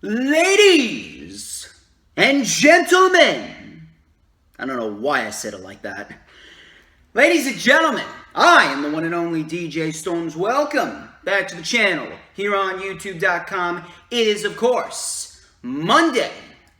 Ladies and gentlemen, I don't know why I said it like that. Ladies and gentlemen, I am the one and only DJ Storms. Welcome back to the channel here on YouTube.com. It is, of course, Monday,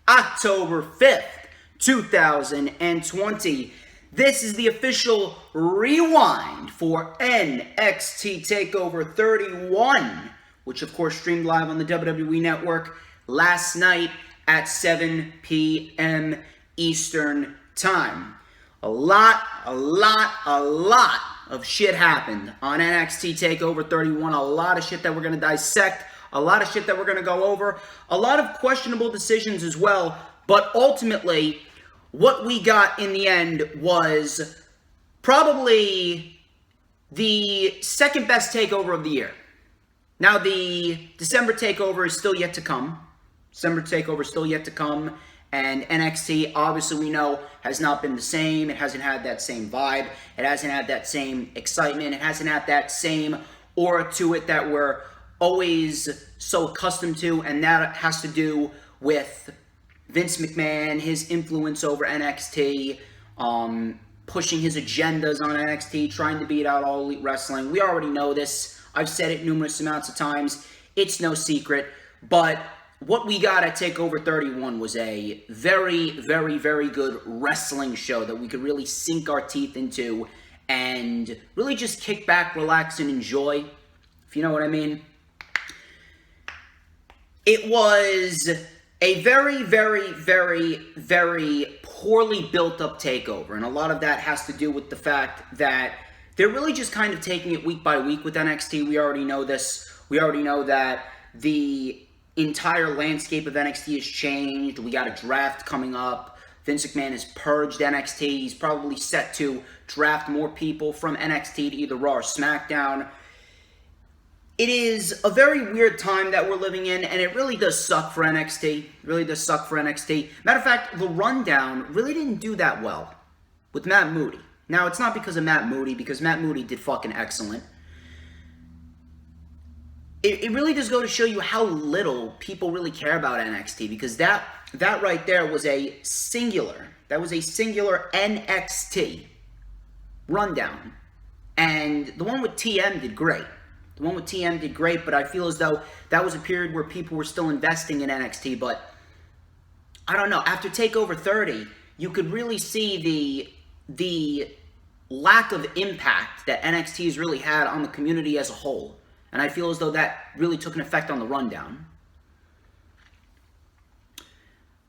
October 5th, 2020. This is the official rewind for NXT TakeOver 31, which, of course, streamed live on the WWE Network last night at 7 p.m. Eastern Time. A lot of shit happened on NXT TakeOver 31. A lot of shit that we're going to dissect. A lot of shit that we're going to go over. A lot of questionable decisions as well. But ultimately, what we got in the end was probably the second best TakeOver of the year. Now, the December TakeOver is still yet to come. And NXT, obviously, we know, has not been the same. It hasn't had that same vibe. It hasn't had that same excitement. It hasn't had that same aura to it that we're always so accustomed to. And that has to do with Vince McMahon, his influence over NXT, pushing his agendas on NXT, trying to beat out All Elite Wrestling. We already know this. I've said it numerous amounts of times. It's no secret. But what we got at TakeOver 31 was a very good wrestling show that we could really sink our teeth into and really just kick back, relax, and enjoy, if you know what I mean. It was a very poorly built up TakeOver, and a lot of that has to do with the fact that they're really just kind of taking it week by week with NXT. We already know this. We already know that the entire landscape of NXT has changed. We got a draft coming up. Vince McMahon has purged NXT. He's probably set to draft more people from NXT to either Raw or SmackDown. It is a very weird time that we're living in, and it really does suck for NXT. It really does suck for NXT. Matter of fact, the rundown really didn't do that well with Matt Moody. Now, it's not because of Matt Moody, because Matt Moody did fucking excellent. It really does go to show you how little people really care about NXT, because that right there was a singular NXT rundown. And the one with TM did great. But I feel as though that was a period where people were still investing in NXT. But I don't know. After TakeOver 30, you could really see the lack of impact that NXT has really had on the community as a whole. And I feel as though that really took an effect on the rundown.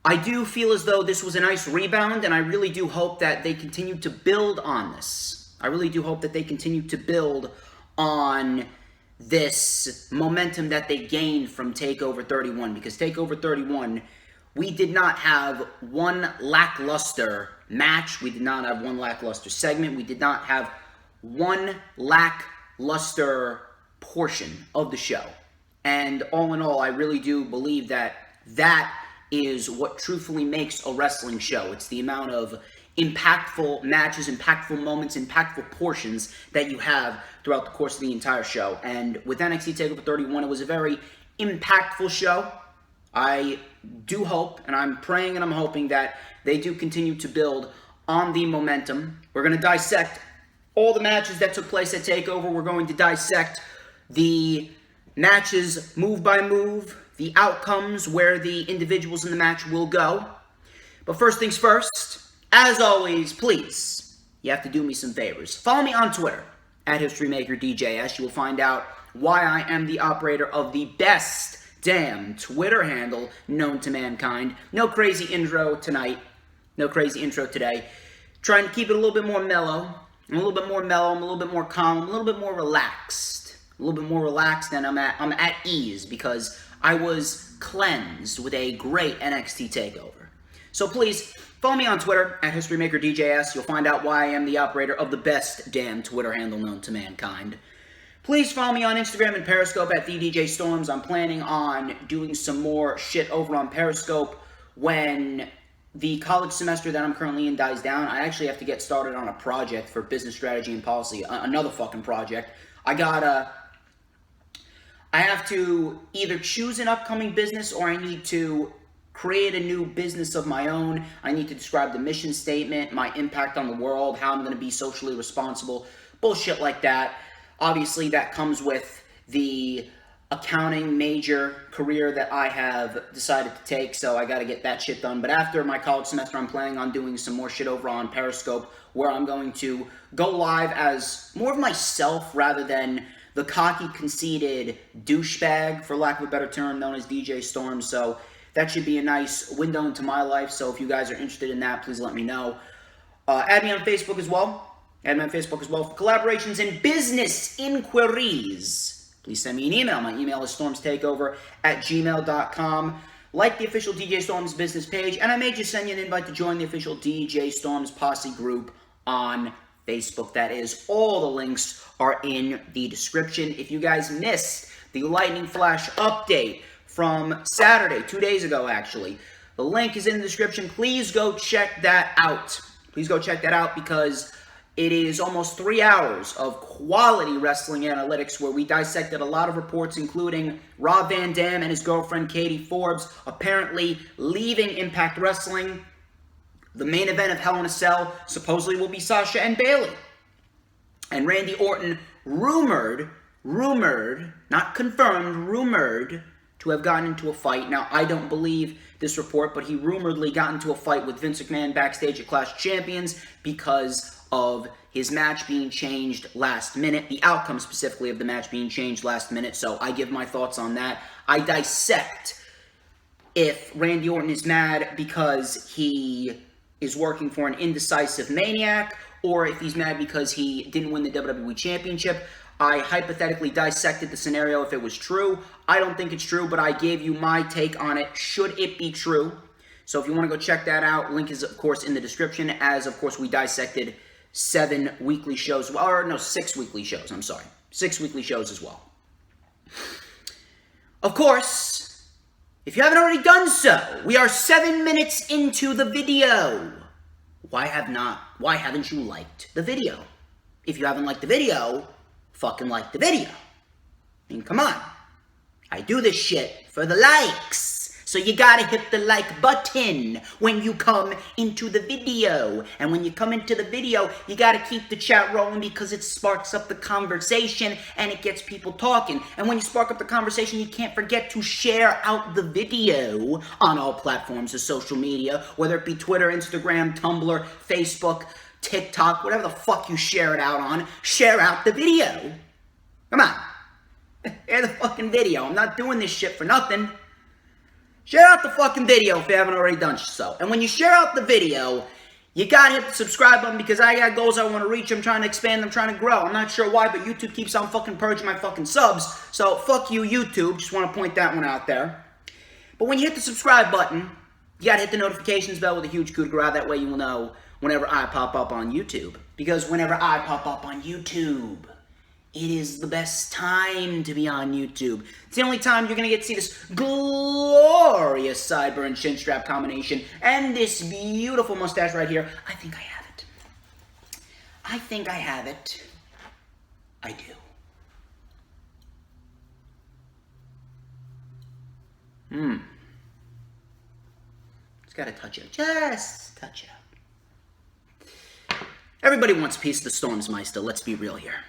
I do feel as though this was a nice rebound, and I really do hope that they continue to build on this. I really do hope that they continue to build on this momentum that they gained from TakeOver 31, because TakeOver 31, we did not have one lackluster match. We did not have one lackluster segment. We did not have one lackluster portion of the show. And all in all, I really do believe that that is what truthfully makes a wrestling show. It's the amount of impactful matches, impactful moments, impactful portions that you have throughout the course of the entire show. And with NXT TakeOver 31, it was a very impactful show. I do hope, and I'm praying and I'm hoping that they do continue to build on the momentum. We're going to dissect all the matches that took place at TakeOver. We're going to dissect the matches move by move, the outcomes, where the individuals in the match will go. But first things first, as always, please, you have to do me some favors. Follow me on Twitter, at HistoryMakerDJS. You will find out why I am the operator of the best damn Twitter handle known to mankind. No crazy intro tonight. No crazy intro today. Trying to keep it a little bit more mellow. I'm a little bit more mellow. I'm a little bit more calm. I'm a little bit more relaxed. And I'm at ease because I was cleansed with a great NXT TakeOver. So please, follow me on Twitter, at HistoryMakerDJS. You'll find out why I am the operator of the best damn Twitter handle known to mankind. Please follow me on Instagram and Periscope at TheDJStorms. I'm planning on doing some more shit over on Periscope when the college semester that I'm currently in dies down. I actually have to get started on a project for business strategy and policy. Another fucking project. I I have to either choose an upcoming business or I need to create a new business of my own. I need to describe the mission statement, my impact on the world, how I'm going to be socially responsible, bullshit like that. Obviously, that comes with the accounting major career that I have decided to take, so I got to get that shit done. But after my college semester, I'm planning on doing some more shit over on Periscope, where I'm going to go live as more of myself rather than the cocky, conceited douchebag, for lack of a better term, known as DJ Storm. So that should be a nice window into my life. So if you guys are interested in that, please let me know. Add me on Facebook as well. Add me on Facebook as well for collaborations and business inquiries. Please send me an email. My email is stormstakeover@gmail.com. Like the official DJ Storms business page, and I may just send you an invite to join the official DJ Storms Posse group on Facebook. That is, all the links are in the description. If you guys missed the Lightning Flash update from Saturday, 2 days ago actually, the link is in the description. Please go check that out. Please go check that out because it is almost 3 hours of quality wrestling analytics where we dissected a lot of reports, including Rob Van Dam and his girlfriend Katie Forbes apparently leaving Impact Wrestling. The main event of Hell in a Cell supposedly will be Sasha and Bayley. And Randy Orton rumored, not confirmed, rumored to have gotten into a fight. Now, I don't believe this report, but he rumoredly got into a fight with Vince McMahon backstage at Clash of Champions because of his match being changed last minute, the outcome specifically of the match being changed last minute, so I give my thoughts on that. I dissect if Randy Orton is mad because he is working for an indecisive maniac, or if he's mad because he didn't win the WWE Championship. I hypothetically dissected the scenario if it was true. I don't think it's true, but I gave you my take on it, should it be true. So if you want to go check that out, link is, of course, in the description, as, of course, we dissected 7 weekly shows, or no, 6 weekly shows, I'm sorry. 6 weekly shows as well. Of course, if you haven't already done so, we are 7 minutes into the video. Why haven't you liked the video? If you haven't liked the video, fucking like the video. I mean, come on. I do this shit for the likes. So you gotta hit the like button when you come into the video. And when you come into the video, you gotta keep the chat rolling because it sparks up the conversation and it gets people talking. And when you spark up the conversation, you can't forget to share out the video on all platforms of social media, whether it be Twitter, Instagram, Tumblr, Facebook, TikTok, whatever the fuck you share it out on. Share out the video. Come on. Share the fucking video. I'm not doing this shit for nothing. Share out the fucking video if you haven't already done so. And when you share out the video, you gotta hit the subscribe button because I got goals I want to reach. I'm trying to expand. I'm trying to grow. I'm not sure why, but YouTube keeps on fucking purging my fucking subs. So fuck you, YouTube. Just want to point that one out there. But when you hit the subscribe button, you gotta hit the notifications bell with a huge coup de grace. That way you will know whenever I pop up on YouTube. Because whenever I pop up on YouTube, it is the best time to be on YouTube. It's the only time you're going to get to see this glorious sideburn and chin strap combination and this beautiful mustache right here. I think I have it. I think I have it. I do. It's got to touch it. Just touch it up. Everybody wants a piece of the Stormsmeister. Let's be real here.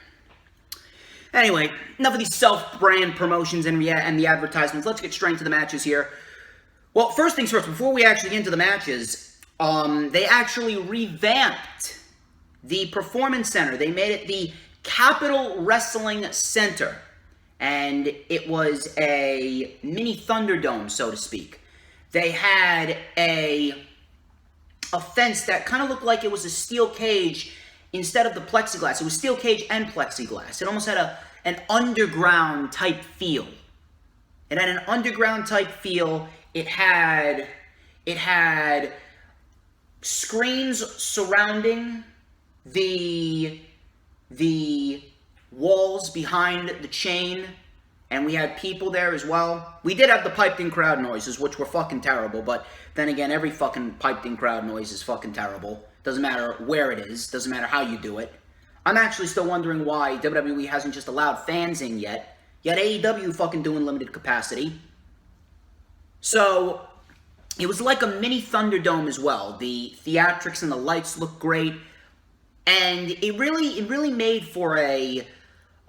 Anyway, enough of these self-brand promotions and the advertisements. Let's get straight into the matches here. Well, first things first, before we actually get into the matches, they actually revamped the Performance Center. They made it the Capitol Wrestling Center. And it was a mini Thunderdome, so to speak. They had a fence that kind of looked like it was a steel cage instead of the plexiglass. It was steel cage and plexiglass. It almost had an underground type feel. It had an underground type feel. It had screens surrounding the walls behind the chain, and we had people there as well. We did have the piped-in crowd noises, which were fucking terrible, but then again, every fucking piped-in crowd noise is fucking terrible. Doesn't matter where it is. Doesn't matter how you do it. I'm actually still wondering why WWE hasn't just allowed fans in yet You had AEW fucking doing limited capacity. So, it was like a mini Thunderdome as well. The theatrics and the lights looked great. And it really made for a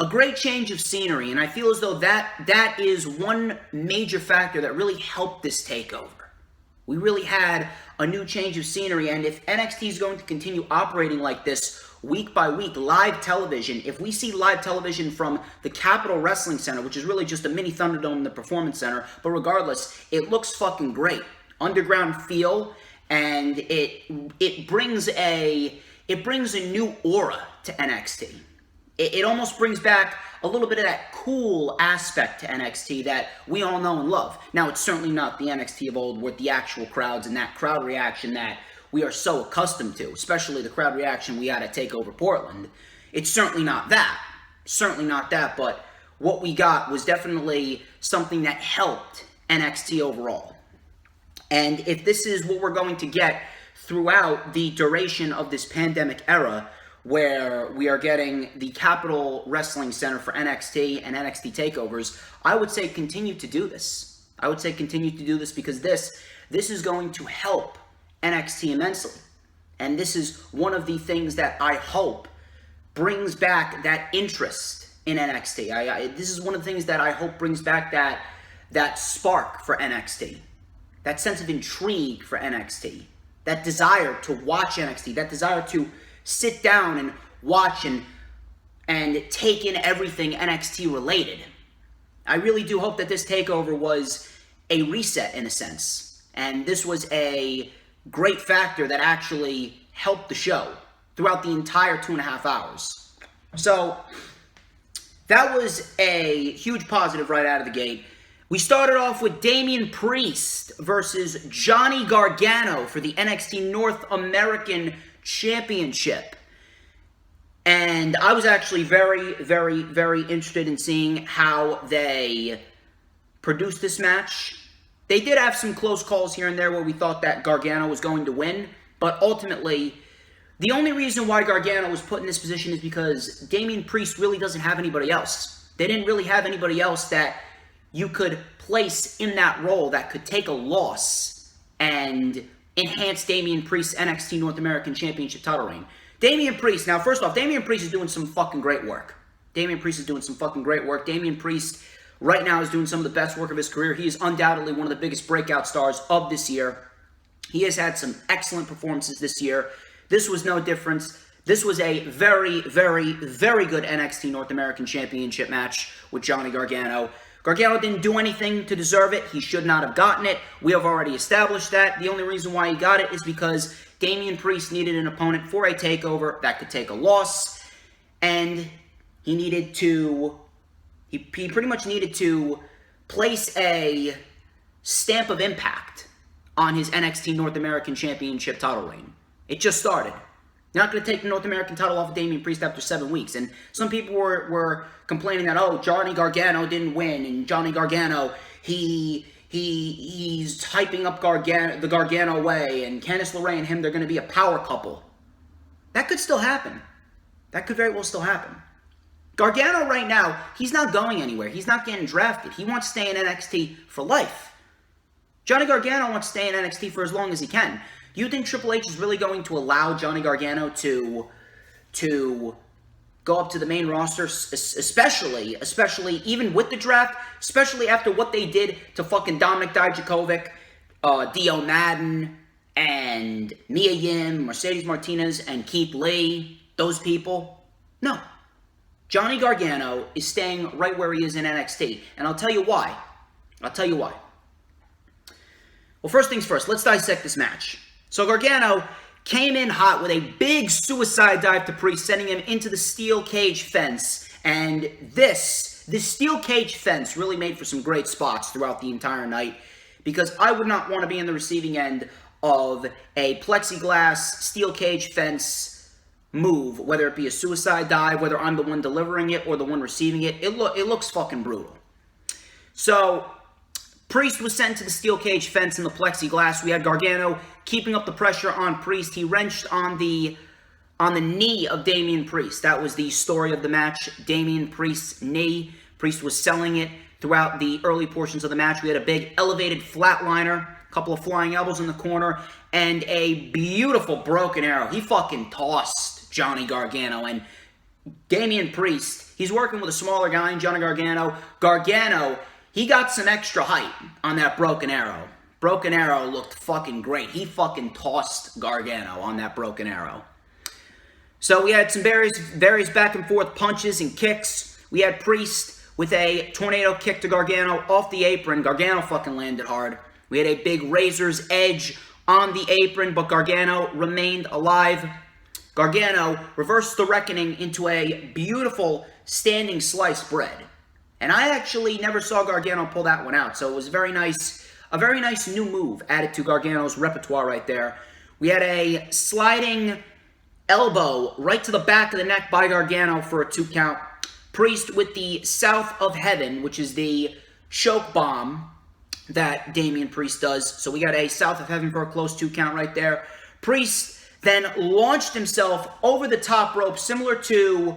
great change of scenery. And I feel as though that is one major factor that really helped this takeover. We really had a new change of scenery. And if NXT is going to continue operating like this week by week, live television, if we see live television from the Capitol Wrestling Center, which is really just a mini Thunderdome in the Performance Center, but regardless, it looks fucking great. Underground feel, and it brings a new aura to NXT. It almost brings back a little bit of that cool aspect to NXT that we all know and love. Now, it's certainly not the NXT of old with the actual crowds and that crowd reaction that we are so accustomed to, especially the crowd reaction we had at TakeOver Portland. It's certainly not that. Certainly not that, but what we got was definitely something that helped NXT overall. And if this is what we're going to get throughout the duration of this pandemic era, where we are getting the Capitol Wrestling Center for NXT and NXT takeovers, I would say continue to do this. I would say continue to do this because this is going to help NXT immensely. And this is one of the things that I hope brings back that interest in NXT. This is one of the things that I hope brings back that spark for NXT. That sense of intrigue for NXT, that desire to watch NXT, that desire to sit down and watch and take in everything NXT related. I really do hope that this takeover was a reset in a sense, and this was a great factor that actually helped the show throughout the entire 2.5 hours. So, that was a huge positive right out of the gate. We started off with Damian Priest versus Johnny Gargano for the NXT North American Championship. And I was actually very, very, very interested in seeing how they produced this match. They did have some close calls here and there where we thought that Gargano was going to win. But ultimately, the only reason why Gargano was put in this position is because Damian Priest really doesn't have anybody else. They didn't really have anybody else that you could place in that role that could take a loss and enhance Damian Priest's NXT North American Championship title reign. Damian Priest, now first off, Damian Priest is doing some fucking great work. Damian Priest right now is doing some of the best work of his career. He is undoubtedly one of the biggest breakout stars of this year. He has had some excellent performances this year. This was no difference. This was a very, very, very good NXT North American Championship match with Johnny Gargano. Gargano didn't do anything to deserve it. He should not have gotten it. We have already established that. The only reason why he got it is because Damian Priest needed an opponent for a takeover that could take a loss. And he needed to... He pretty much needed to place a stamp of impact on his NXT North American Championship title reign. It just started. You're not going to take the North American title off of Damian Priest after 7 weeks. And some people were complaining that, oh, Johnny Gargano didn't win. And Johnny Gargano, he's hyping up the Gargano way. And Candice LeRae and him, they're going to be a power couple. That could still happen. That could very well still happen. Gargano right now, he's not going anywhere. He's not getting drafted. He wants to stay in NXT for life. Johnny Gargano wants to stay in NXT for as long as he can. Do you think Triple H is really going to allow Johnny Gargano to go up to the main roster, especially even with the draft, especially after what they did to fucking Dominic Dijakovic, Dio Madden, and Mia Yim, Mercedes Martinez, and Keith Lee, those people? No. Johnny Gargano is staying right where he is in NXT, and I'll tell you why. Well, first things first, let's dissect this match. So Gargano came in hot with a big suicide dive to Priest, sending him into the steel cage fence. And this steel cage fence really made for some great spots throughout the entire night, because I would not want to be in the receiving end of a plexiglass steel cage fence move, whether it be a suicide dive, whether I'm the one delivering it or the one receiving it. It looks fucking brutal. So Priest was sent to the steel cage fence in the plexiglass. We had Gargano keeping up the pressure on Priest. He wrenched on the knee of Damian Priest. That was the story of the match. Damian Priest's knee. Priest was selling it throughout the early portions of the match. We had a big elevated flatliner, a couple of flying elbows in the corner, and a beautiful broken arrow. He fucking tossed Johnny Gargano, and Damian Priest, he's working with a smaller guy in Johnny Gargano. Gargano, he got some extra height on that broken arrow. Broken arrow looked fucking great. He fucking tossed Gargano on that broken arrow. So we had some various back and forth punches and kicks. We had Priest with a tornado kick to Gargano off the apron. Gargano fucking landed hard. We had a big razor's edge on the apron, but Gargano remained alive. Gargano reversed the reckoning into a beautiful standing sliced bread. And I actually never saw Gargano pull that one out, so it was a very nice new move added to Gargano's repertoire right there. We had a sliding elbow right to the back of the neck by Gargano for a 2 count. Priest with the South of Heaven, which is the choke bomb that Damian Priest does. So we got a South of Heaven for a close 2 count right there. Priest then launched himself over the top rope, similar to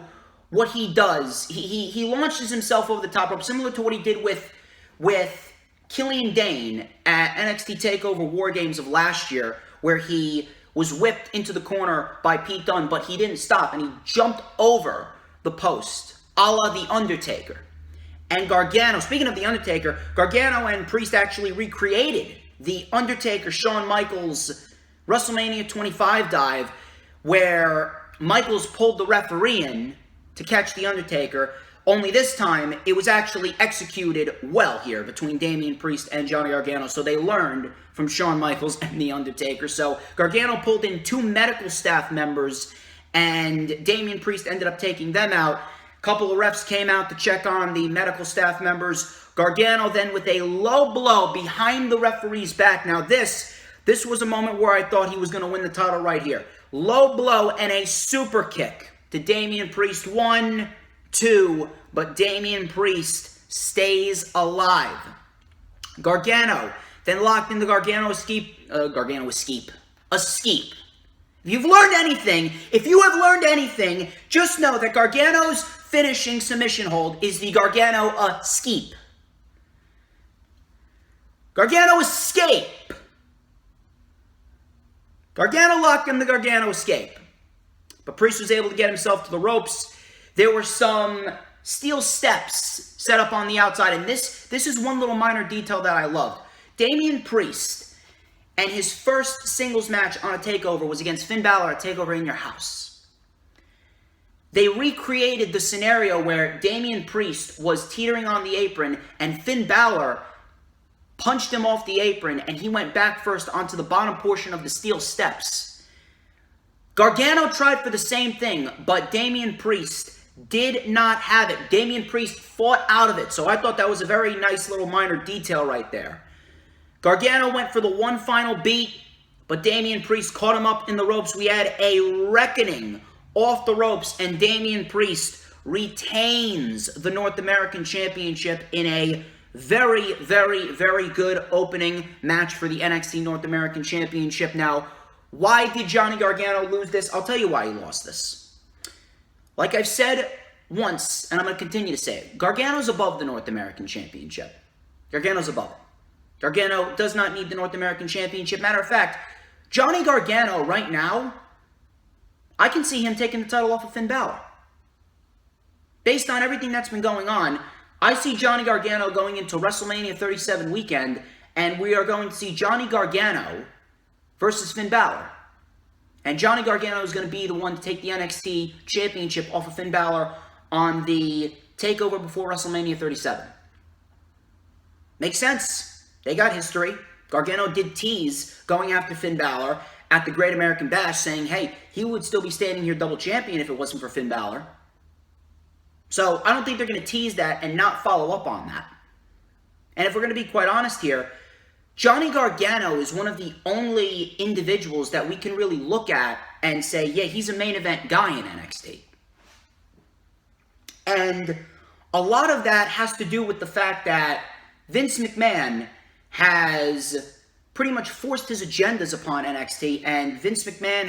what he does. He launches himself over the top rope, similar to what he did with Killian Dane at NXT TakeOver War Games of last year, where he was whipped into the corner by Pete Dunne, but he didn't stop, and he jumped over the post, a la The Undertaker. And Gargano, speaking of The Undertaker, Gargano and Priest actually recreated The Undertaker Shawn Michaels WrestleMania 25 dive, where Michaels pulled the referee in to catch The Undertaker, only this time it was actually executed well here between Damian Priest and Johnny Gargano, so they learned from Shawn Michaels and The Undertaker. So Gargano pulled in 2 medical staff members, and Damian Priest ended up taking them out. A couple of refs came out to check on the medical staff members. Gargano then with a low blow behind the referee's back. Now this was a moment where I thought he was going to win the title right here. Low blow and a super kick to Damian Priest. 1, 2, but Damian Priest stays alive. Gargano then locked into Gargano escape. A skeep. If you have learned anything, just know that Gargano's finishing submission hold is the Gargano escape. Gargano escape. Gargano locked in the Gargano escape. But Priest was able to get himself to the ropes. There were some steel steps set up on the outside, and this is one little minor detail that I loved. Damian Priest and his first singles match on a TakeOver was against Finn Balor at TakeOver in Your House. They recreated the scenario where Damian Priest was teetering on the apron and Finn Balor punched him off the apron and he went back first onto the bottom portion of the steel steps. Gargano tried for the same thing, but Damian Priest did not have it. Damian Priest fought out of it, so I thought that was a very nice little minor detail right there. Gargano went for the one final beat, but Damian Priest caught him up in the ropes. We had a reckoning off the ropes, and Damian Priest retains the North American Championship in a very, very, very good opening match for the NXT North American Championship. Now, why did Johnny Gargano lose this? I'll tell you why he lost this. Like I've said once, and I'm going to continue to say it, Gargano's above the North American Championship. Gargano's above it. Gargano does not need the North American Championship. Matter of fact, Johnny Gargano right now, I can see him taking the title off of Finn Balor. Based on everything that's been going on, I see Johnny Gargano going into WrestleMania 37 weekend, and we are going to see Johnny Gargano versus Finn Balor. And Johnny Gargano is going to be the one to take the NXT Championship off of Finn Balor on the TakeOver before WrestleMania 37. Makes sense. They got history. Gargano did tease going after Finn Balor at the Great American Bash, saying, hey, he would still be standing here double champion if it wasn't for Finn Balor. So I don't think they're going to tease that and not follow up on that. And if we're going to be quite honest here, Johnny Gargano is one of the only individuals that we can really look at and say, yeah, he's a main event guy in NXT. And a lot of that has to do with the fact that Vince McMahon has pretty much forced his agendas upon NXT, and Vince McMahon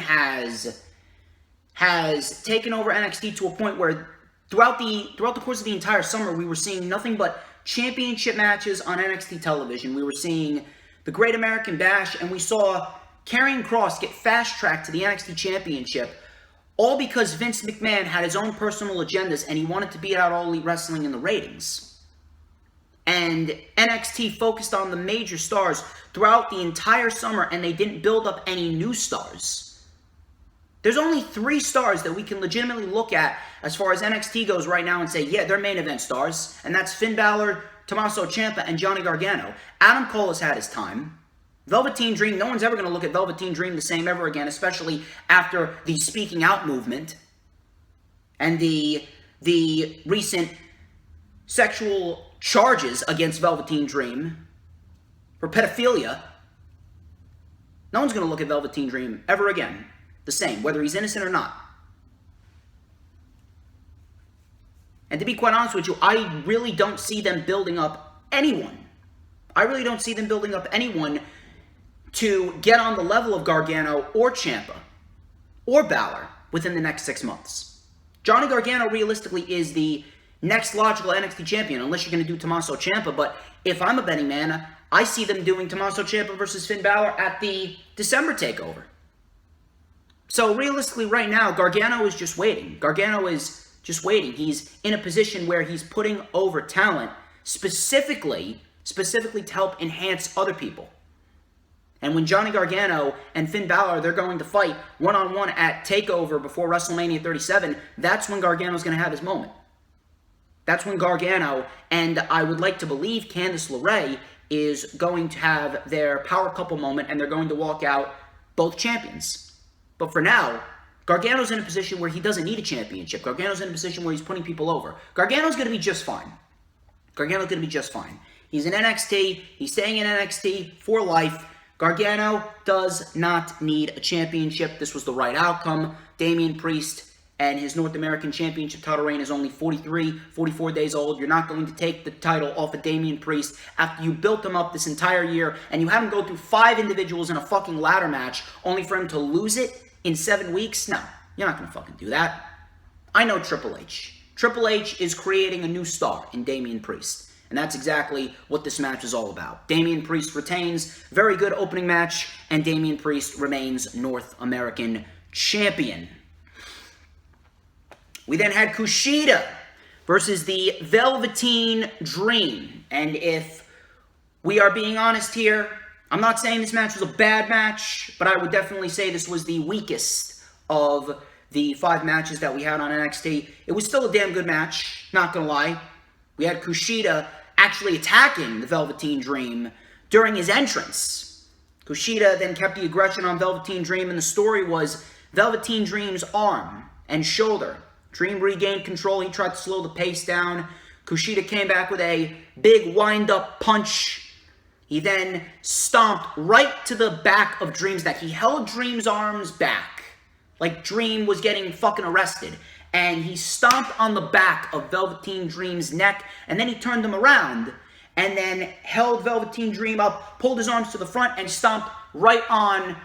has taken over NXT to a point where throughout the course of the entire summer, we were seeing nothing but championship matches on NXT television. We were seeing the Great American Bash, and we saw Karrion Kross get fast-tracked to the NXT Championship, all because Vince McMahon had his own personal agendas and he wanted to beat out All Elite Wrestling in the ratings. And NXT focused on the major stars throughout the entire summer, and they didn't build up any new stars. There's only 3 stars that we can legitimately look at as far as NXT goes right now and say, yeah, they're main event stars, and that's Finn Balor, Tommaso Ciampa, and Johnny Gargano. Adam Cole has had his time. Velveteen Dream, no one's ever going to look at Velveteen Dream the same ever again, especially after the speaking out movement and the recent sexual charges against Velveteen Dream for pedophilia. No one's going to look at Velveteen Dream ever again the same, whether he's innocent or not. And to be quite honest with you, I really don't see them building up anyone. I really don't see them building up anyone to get on the level of Gargano or Ciampa or Balor within the next 6 months. Johnny Gargano realistically is the next logical NXT champion, unless you're going to do Tommaso Ciampa. But if I'm a betting man, I see them doing Tommaso Ciampa versus Finn Balor at the December TakeOver. So realistically right now, Gargano is just waiting. Gargano is just waiting. He's in a position where he's putting over talent specifically to help enhance other people. And when Johnny Gargano and Finn Balor, they're going to fight one-on-one at TakeOver before WrestleMania 37, that's when Gargano's going to have his moment. That's when Gargano, and I would like to believe Candice LeRae, is going to have their power couple moment, and they're going to walk out both champions. But for now, Gargano's in a position where he doesn't need a championship. Gargano's in a position where he's putting people over. Gargano's going to be just fine. Gargano's going to be just fine. He's in NXT. He's staying in NXT for life. Gargano does not need a championship. This was the right outcome. Damian Priest and his North American Championship title reign is only 44 days old. You're not going to take the title off of Damian Priest after you built him up this entire year and you have him go through 5 individuals in a fucking ladder match only for him to lose it in 7 weeks. No, you're not going to fucking do that. I know Triple H. Triple H is creating a new star in Damian Priest. And that's exactly what this match is all about. Damian Priest retains, very good opening match, and Damian Priest remains North American Champion. We then had Kushida versus the Velveteen Dream. And if we are being honest here, I'm not saying this match was a bad match, but I would definitely say this was the weakest of the 5 matches that we had on NXT. It was still a damn good match, not gonna lie. We had Kushida actually attacking the Velveteen Dream during his entrance. Kushida then kept the aggression on Velveteen Dream, and the story was Velveteen Dream's arm and shoulder. Dream regained control. He tried to slow the pace down. Kushida came back with a big wind-up punch. He then stomped right to the back of Dream's neck. He held Dream's arms back, like Dream was getting fucking arrested. And he stomped on the back of Velveteen Dream's neck, and then he turned him around, and then held Velveteen Dream up, pulled his arms to the front, and stomped right on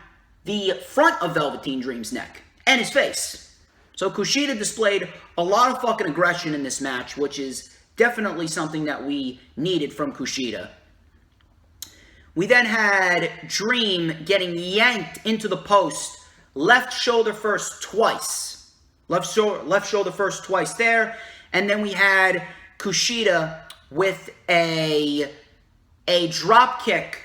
the front of Velveteen Dream's neck, and his face. So Kushida displayed a lot of fucking aggression in this match, which is definitely something that we needed from Kushida. We then had Dream getting yanked into the post, left shoulder first twice. Left shoulder first twice there. And then we had Kushida with a drop kick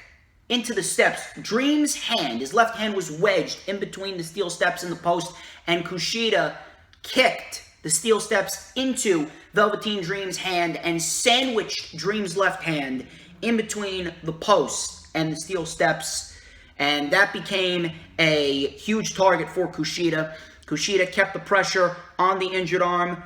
into the steps. Dream's hand, his left hand was wedged in between the steel steps and the post, and Kushida kicked the steel steps into Velveteen Dream's hand and sandwiched Dream's left hand in between the post and the steel steps. And that became a huge target for Kushida. Kushida kept the pressure on the injured arm.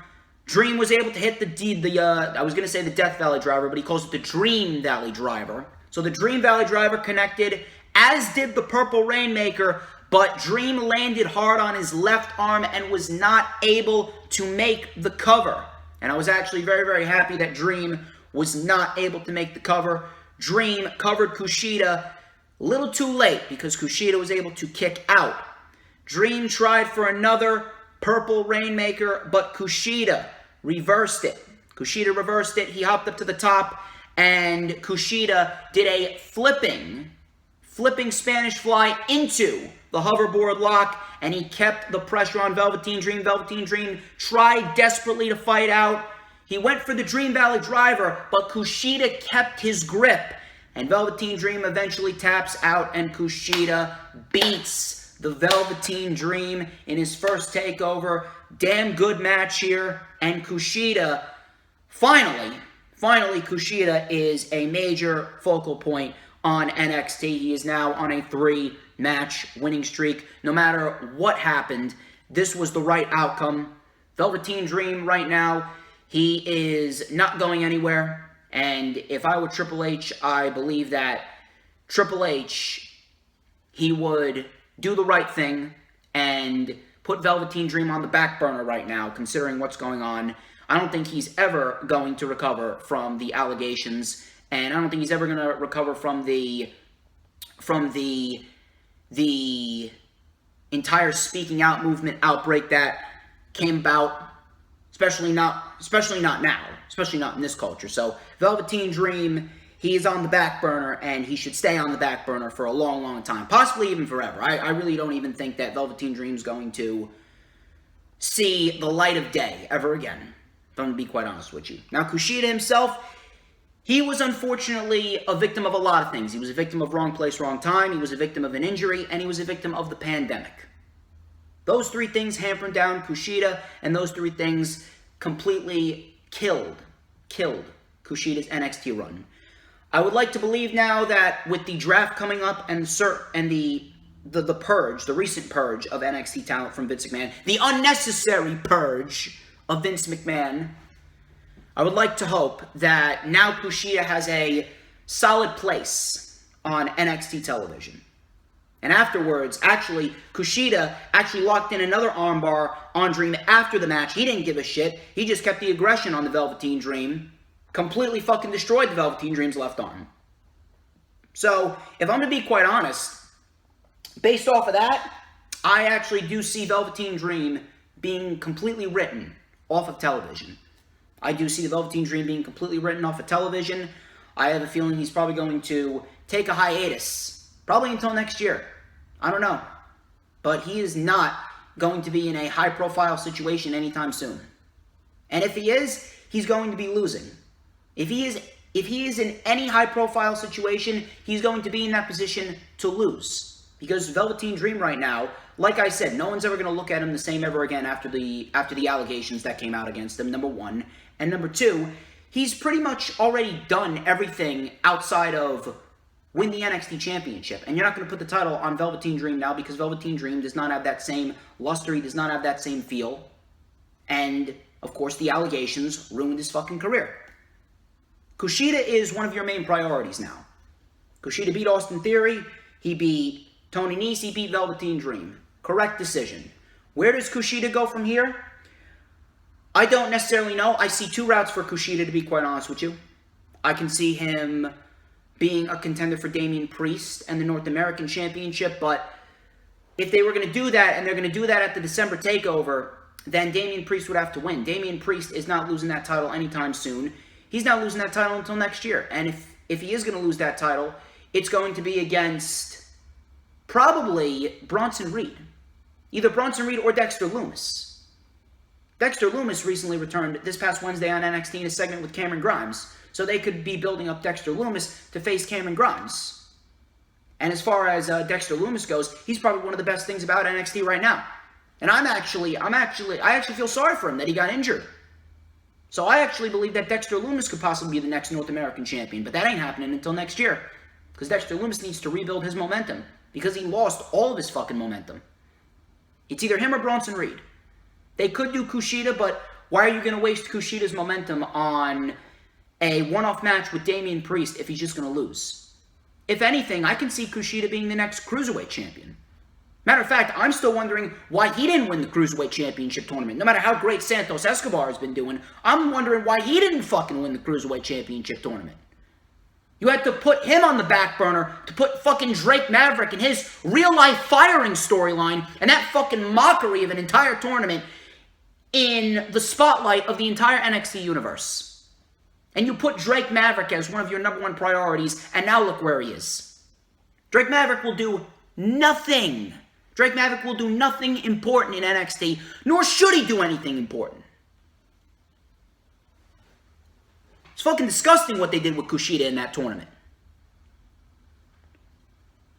Dream was able to hit I was going to say the Death Valley Driver, but he calls it the Dream Valley Driver. So the Dream Valley Driver connected, as did the Purple Rainmaker, but Dream landed hard on his left arm and was not able to make the cover. And I was actually very, very happy that Dream was not able to make the cover. Dream covered Kushida a little too late because Kushida was able to kick out. Dream tried for another Purple Rainmaker, but Kushida reversed it. Kushida reversed it. He hopped up to the top, and Kushida did a flipping Spanish fly into the hoverboard lock, and he kept the pressure on Velveteen Dream. Velveteen Dream tried desperately to fight out. He went for the Dream Valley driver, but Kushida kept his grip, and Velveteen Dream eventually taps out, and Kushida beats the Velveteen Dream in his first takeover. Damn good match here, and Kushida, finally, Kushida is a major focal point on NXT. He is now on a 3-match winning streak. No matter what happened, this was the right outcome. Velveteen Dream right now, he is not going anywhere. And if I were Triple H, I believe that Triple H, he would do the right thing and put Velveteen Dream on the back burner right now, considering what's going on. I don't think he's ever going to recover from the allegations, and I don't think he's ever going to recover from the entire speaking out movement outbreak that came about, especially not now, especially not in this culture. So Velveteen Dream, he is on the back burner, and he should stay on the back burner for a long, long time, possibly even forever. I really don't even think that Velveteen Dream's going to see the light of day ever again, if I'm going to be quite honest with you. Now, Kushida himself, he was unfortunately a victim of a lot of things. He was a victim of wrong place, wrong time. He was a victim of an injury, and he was a victim of the pandemic. Those 3 things hampered down Kushida, and those 3 things completely killed Kushida's NXT run. I would like to believe now that with the draft coming up and the purge, the recent purge of NXT talent from Vince McMahon, the unnecessary purge of Vince McMahon, I would like to hope that now Kushida has a solid place on NXT television. And afterwards, Kushida locked in another armbar on Dream after the match. He didn't give a shit. He just kept the aggression on the Velveteen Dream. Completely fucking destroyed the Velveteen Dream's left arm. So, if I'm to be quite honest, based off of that, I actually do see Velveteen Dream being completely written off of television. I do see the Velveteen Dream being completely written off of television. I have a feeling he's probably going to take a hiatus, probably until next year. I don't know. But he is not going to be in a high-profile situation anytime soon. And if he is, he's going to be losing. If he is in any high-profile situation, he's going to be in that position to lose. Because Velveteen Dream right now, like I said, no one's ever going to look at him the same ever again after the allegations that came out against him, number 1. And number 2, he's pretty much already done everything outside of win the NXT Championship. And you're not going to put the title on Velveteen Dream now because Velveteen Dream does not have that same luster, he does not have that same feel. And, of course, the allegations ruined his fucking career. Kushida is one of your main priorities now. Kushida beat Austin Theory, he beat Tony Nese, he beat Velveteen Dream. Correct decision. Where does Kushida go from here? I don't necessarily know. I see 2 routes for Kushida, to be quite honest with you. I can see him being a contender for Damian Priest and the North American Championship, but if they were going to do that, and they're going to do that at the December TakeOver, then Damian Priest would have to win. Damian Priest is not losing that title anytime soon. He's not losing that title until next year. And if he is going to lose that title, it's going to be against probably Bronson Reed. Either Bronson Reed or Dexter Lumis. Dexter Lumis recently returned this past Wednesday on NXT in a segment with Cameron Grimes. So they could be building up Dexter Lumis to face Cameron Grimes. And as far as Dexter Lumis goes, he's probably one of the best things about NXT right now. And I actually feel sorry for him that he got injured. So I actually believe that Dexter Lumis could possibly be the next North American champion. But that ain't happening until next year. Because Dexter Lumis needs to rebuild his momentum. Because he lost all of his fucking momentum. It's either him or Bronson Reed. They could do Kushida, but why are you going to waste Kushida's momentum on a one-off match with Damian Priest if he's just going to lose? If anything, I can see Kushida being the next Cruiserweight champion. Matter of fact, I'm still wondering why he didn't win the Cruiserweight Championship tournament. No matter how great Santos Escobar has been doing, I'm wondering why he didn't fucking win the Cruiserweight Championship tournament. You had to put him on the back burner to put fucking Drake Maverick and his real-life firing storyline and that fucking mockery of an entire tournament in the spotlight of the entire NXT universe. And you put Drake Maverick as one of your number one priorities, and now look where he is. Drake Maverick will do nothing. Drake Maverick will do nothing important in NXT, nor should he do anything important. It's fucking disgusting what they did with Kushida in that tournament.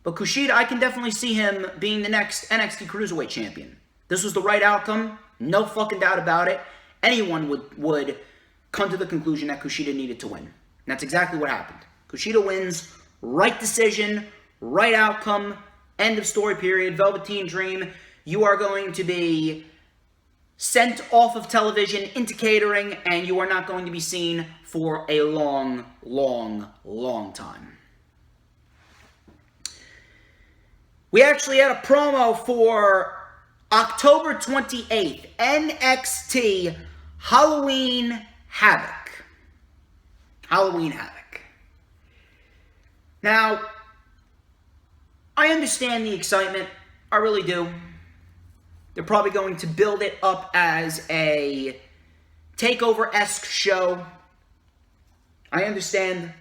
But Kushida, I can definitely see him being the next NXT Cruiserweight Champion. This was the right outcome. No fucking doubt about it. Anyone would come to the conclusion that Kushida needed to win. And that's exactly what happened. Kushida wins. Right decision. Right outcome. End of story period. Velveteen Dream. You are going to be sent off of television into catering, and you are not going to be seen for a long, long, long time. We actually had a promo for October 28th, NXT Halloween Havoc. Halloween Havoc. Now, I understand the excitement. I really do. They're probably going to build it up as a TakeOver-esque show. I understand.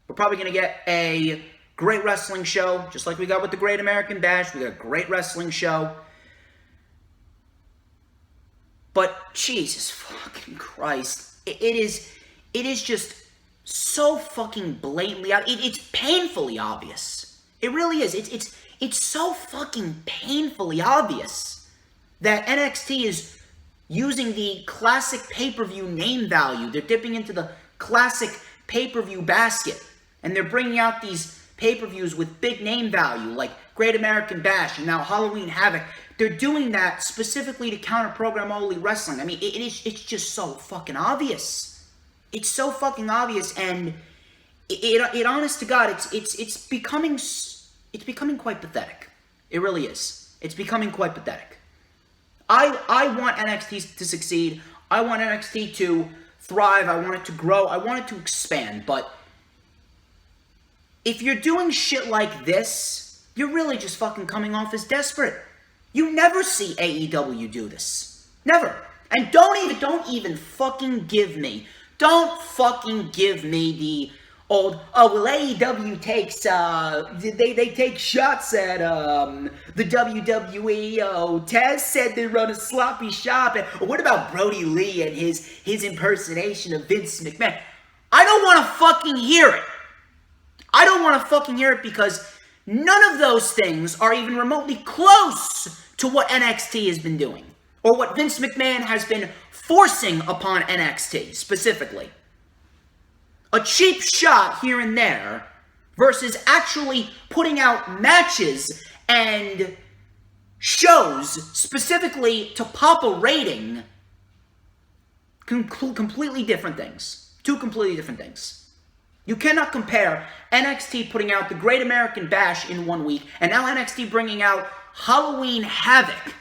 We're probably going to get a great wrestling show, just like we got with the Great American Bash. We got a great wrestling show. But Jesus fucking Christ, it is just so fucking blatantly out. It's painfully obvious. It really is. It's so fucking painfully obvious that NXT is using the classic pay-per-view name value. They're dipping into the classic pay-per-view basket, and they're bringing out these pay-per-views with big name value, like Great American Bash and now Halloween Havoc. They're doing that specifically to counter-program All Elite Wrestling. I mean, it's just so fucking obvious. It's so fucking obvious, and it honest to God, it's becoming quite pathetic. It really is. It's becoming quite pathetic. I want NXT to succeed. I want NXT to thrive. I want it to grow. I want it to expand. But if you're doing shit like this, you're really just fucking coming off as desperate. You never see AEW do this. Never. And don't even fucking give me the old, oh, well, AEW takes, they take shots at, the WWE. Oh, Taz said they run a sloppy shop. And what about Brody Lee and his impersonation of Vince McMahon? I don't want to fucking hear it. I don't want to fucking hear it, because none of those things are even remotely close to what NXT has been doing, or what Vince McMahon has been forcing upon NXT specifically. A cheap shot here and there versus actually putting out matches and shows specifically to pop a rating. Completely different things. Two completely different things. You cannot compare NXT putting out the Great American Bash in 1 week, and now NXT bringing out Halloween Havoc.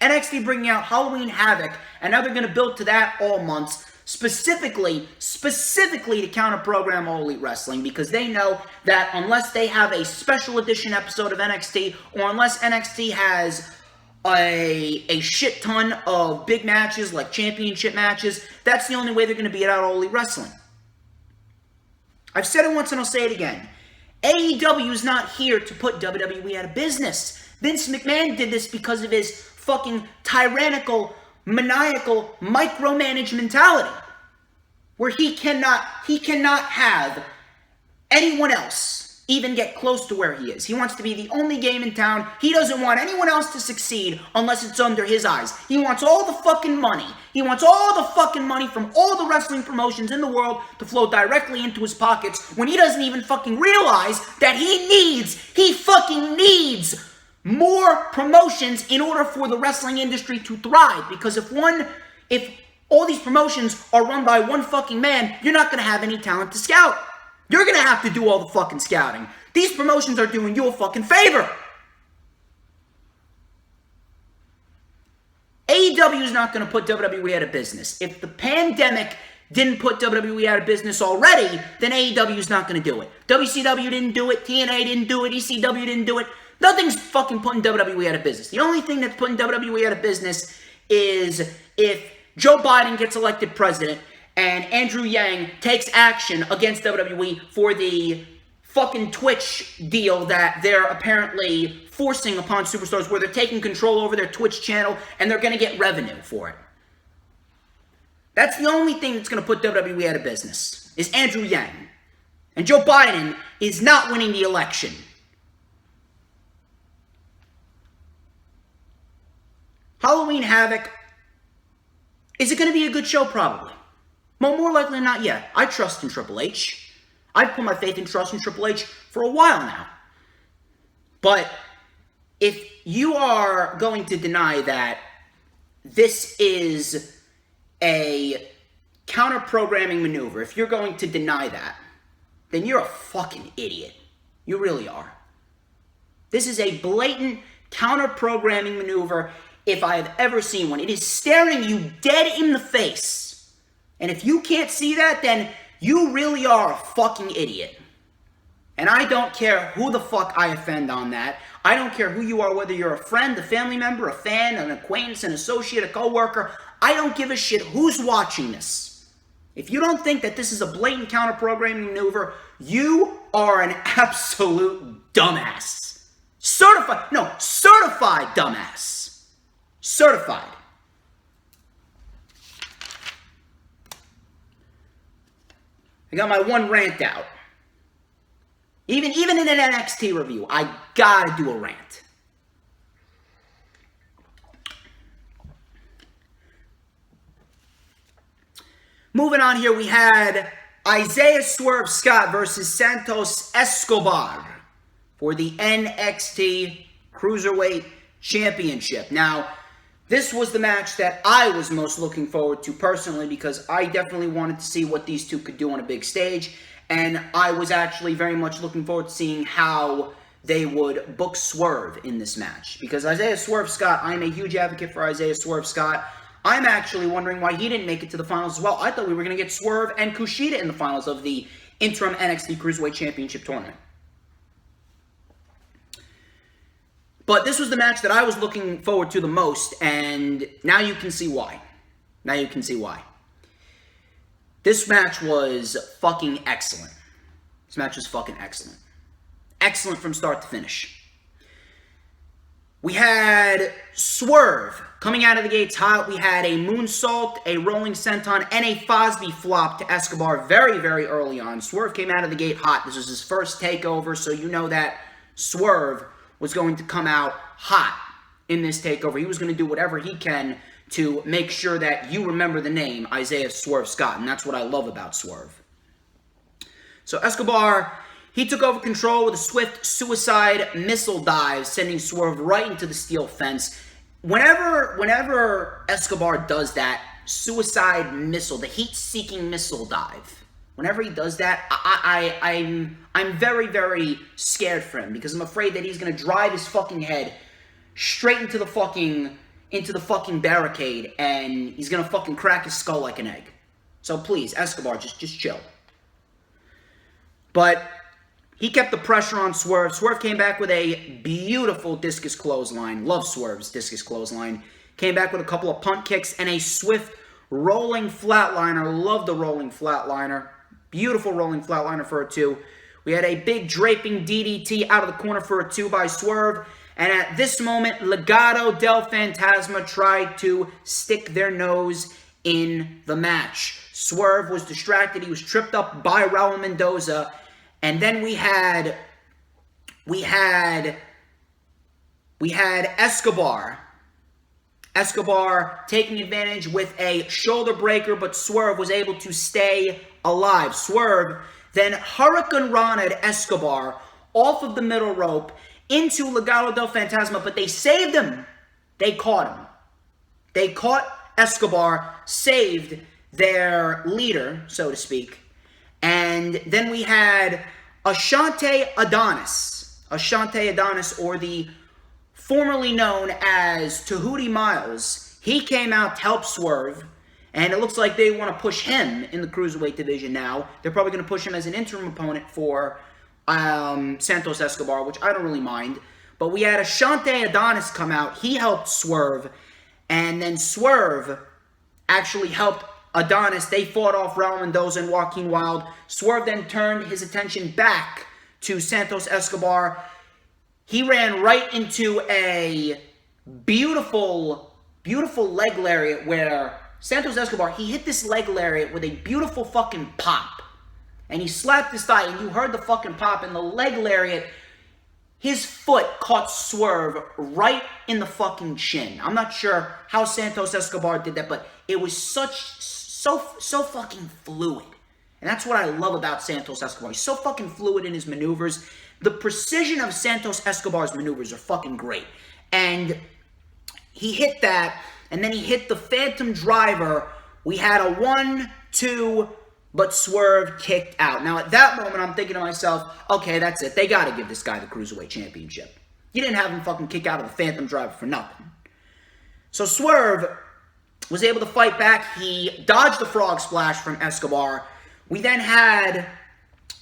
NXT bringing out Halloween Havoc, and now they're going to build to that all months, specifically to counter-program All Elite Wrestling, because they know that unless they have a special edition episode of NXT, or unless NXT has a shit ton of big matches, like championship matches, that's the only way they're going to beat out All Elite Wrestling. I've said it once and I'll say it again. AEW is not here to put WWE out of business. Vince McMahon did this because of his fucking tyrannical, maniacal, micromanage mentality. Where he cannot have anyone else even get close to where he is. He wants to be the only game in town. He doesn't want anyone else to succeed unless it's under his eyes. He wants all the fucking money. He wants all the fucking money from all the wrestling promotions in the world to flow directly into his pockets, when he doesn't even fucking realize that he fucking needs more promotions in order for the wrestling industry to thrive. Because if all these promotions are run by one fucking man, you're not going to have any talent to scout. You're going to have to do all the fucking scouting. These promotions are doing you a fucking favor. AEW is not going to put WWE out of business. If the pandemic didn't put WWE out of business already, then AEW is not going to do it. WCW didn't do it. TNA didn't do it. ECW didn't do it. Nothing's fucking putting WWE out of business. The only thing that's putting WWE out of business is if Joe Biden gets elected president and Andrew Yang takes action against WWE for the fucking Twitch deal that they're apparently forcing upon superstars, where they're taking control over their Twitch channel and they're going to get revenue for it. That's the only thing that's going to put WWE out of business, is Andrew Yang. And Joe Biden is not winning the election. Halloween Havoc, is it going to be a good show? Probably. More likely than not, yeah. I trust in Triple H. I've put my faith and trust in Triple H for a while now. But if you are going to deny that this is a counter-programming maneuver, if you're going to deny that, then you're a fucking idiot. You really are. This is a blatant counter-programming maneuver if I have ever seen one. It is staring you dead in the face. And if you can't see that, then you really are a fucking idiot. And I don't care who the fuck I offend on that. I don't care who you are, whether you're a friend, a family member, a fan, an acquaintance, an associate, a coworker. I don't give a shit who's watching this. If you don't think that this is a blatant counter-programming maneuver, you are an absolute dumbass. Certified dumbass. Certified. I got my one rant out. Even in an NXT review, I gotta do a rant. Moving on here, we had Isaiah Swerve Scott versus Santos Escobar for the NXT Cruiserweight Championship. Now, this was the match that I was most looking forward to personally, because I definitely wanted to see what these two could do on a big stage. And I was actually very much looking forward to seeing how they would book Swerve in this match. Because Isaiah Swerve Scott, I'm a huge advocate for Isaiah Swerve Scott. I'm actually wondering why he didn't make it to the finals as well. I thought we were going to get Swerve and Kushida in the finals of the interim NXT Cruiserweight Championship tournament. But this was the match that I was looking forward to the most, and now you can see why. Now you can see why. This match was fucking excellent. This match was fucking excellent. Excellent from start to finish. We had Swerve coming out of the gates hot. We had a moonsault, a rolling senton, and a Fosby flop to Escobar very, very early on. Swerve came out of the gate hot. This was his first takeover, so you know that Swerve was going to come out hot in this takeover. He was going to do whatever he can to make sure that you remember the name Isaiah Swerve Scott, and that's what I love about Swerve. So Escobar, he took over control with a swift suicide missile dive, sending Swerve right into the steel fence. Whenever Escobar does that suicide missile, the heat-seeking missile dive, whenever he does that, I'm very, very scared for him, because I'm afraid that he's going to drive his fucking head straight into the fucking barricade, and he's going to fucking crack his skull like an egg. So please, Escobar, just chill. But he kept the pressure on Swerve. Swerve came back with a beautiful discus clothesline. Love Swerve's discus clothesline. Came back with a couple of punt kicks and a swift rolling flatliner. Love the rolling flatliner. Beautiful rolling flatliner for a 2. We had a big draping DDT out of the corner for a 2 by Swerve. And at this moment, Legado del Fantasma tried to stick their nose in the match. Swerve was distracted. He was tripped up by Raul Mendoza. And then we had Escobar. Escobar taking advantage with a shoulder breaker, but Swerve was able to stay alive. Swerve then Hurricane Rana'd Escobar off of the middle rope into Legado del Fantasma, but they saved him. They caught him. They caught Escobar, saved their leader, so to speak. And then we had Ashante Adonis. Ashante Adonis, or the formerly known as Tahuti Miles. He came out to help Swerve, and it looks like they want to push him in the Cruiserweight division now. They're probably going to push him as an interim opponent for Santos Escobar, which I don't really mind. But we had Ashante Adonis come out. He helped Swerve. And then Swerve actually helped Adonis. They fought off Raul Mendoza and Joaquin Wilde. Swerve then turned his attention back to Santos Escobar. He ran right into a beautiful, beautiful leg lariat where Santos Escobar, he hit this leg lariat with a beautiful fucking pop. And he slapped his thigh, and you heard the fucking pop, and the leg lariat, his foot caught Swerve right in the fucking chin. I'm not sure how Santos Escobar did that, but it was so fucking fluid. And that's what I love about Santos Escobar. He's so fucking fluid in his maneuvers. The precision of Santos Escobar's maneuvers are fucking great. And he hit that, and then he hit the Phantom Driver. We had a 1-2, but Swerve kicked out. Now, at that moment, I'm thinking to myself, okay, that's it. They got to give this guy the Cruiserweight Championship. You didn't have him fucking kick out of the Phantom Driver for nothing. So Swerve was able to fight back. He dodged the frog splash from Escobar. We then had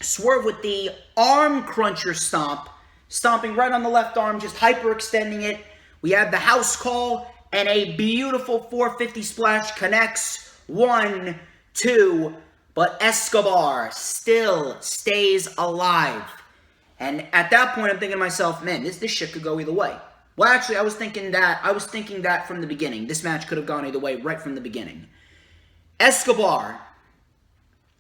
Swerve with the arm cruncher stomp, stomping right on the left arm, just hyperextending it. We had the house call, and a beautiful 450 splash connects. 1, 2, but Escobar still stays alive. And at that point, I'm thinking to myself, man, this shit could go either way. Well, actually, I was thinking that from the beginning. This match could have gone either way right from the beginning. Escobar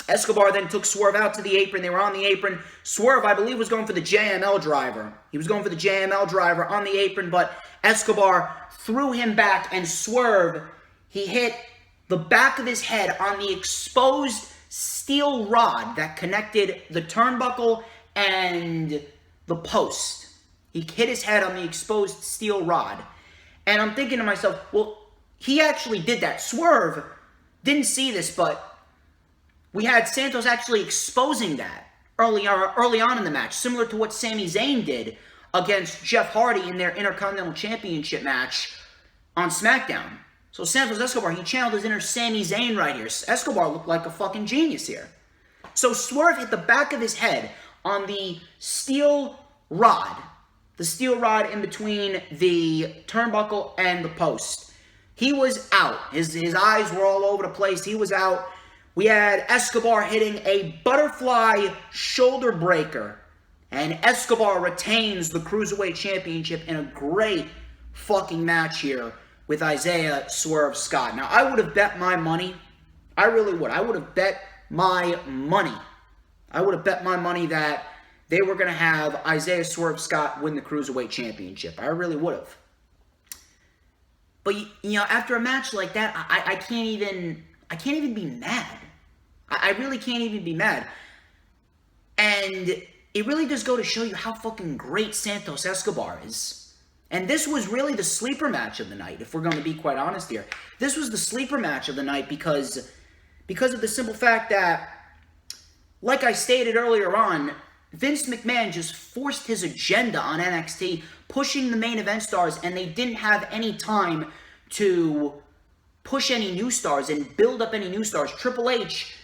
then took Swerve out to the apron. They were on the apron. Swerve, I believe, was going for the JML driver. He was going for the JML driver on the apron, but Escobar threw him back, and Swerve, he hit the back of his head on the exposed steel rod that connected the turnbuckle and the post. He hit his head on the exposed steel rod. And I'm thinking to myself, well, he actually did that. Swerve didn't see this, but we had Santos actually exposing that early on in the match, similar to what Sami Zayn did against Jeff Hardy in their Intercontinental Championship match on SmackDown. So Santos Escobar, he channeled his inner Sami Zayn right here. Escobar looked like a fucking genius here. So Swerve hit the back of his head on the steel rod in between the turnbuckle and the post. He was out. His eyes were all over the place. He was out. We had Escobar hitting a butterfly shoulder breaker. And Escobar retains the Cruiserweight Championship in a great fucking match here with Isaiah Swerve Scott. Now, I would have bet my money. I really would. I would have bet my money. That they were going to have Isaiah Swerve Scott win the Cruiserweight Championship. I really would have. But, you know, after a match like that, I can't even be mad. I really can't even be mad. And it really does go to show you how fucking great Santos Escobar is. And this was really the sleeper match of the night, if we're going to be quite honest here. This was the sleeper match of the night because of the simple fact that, like I stated earlier on, Vince McMahon just forced his agenda on NXT, pushing the main event stars, and they didn't have any time to push any new stars and build up any new stars. Triple H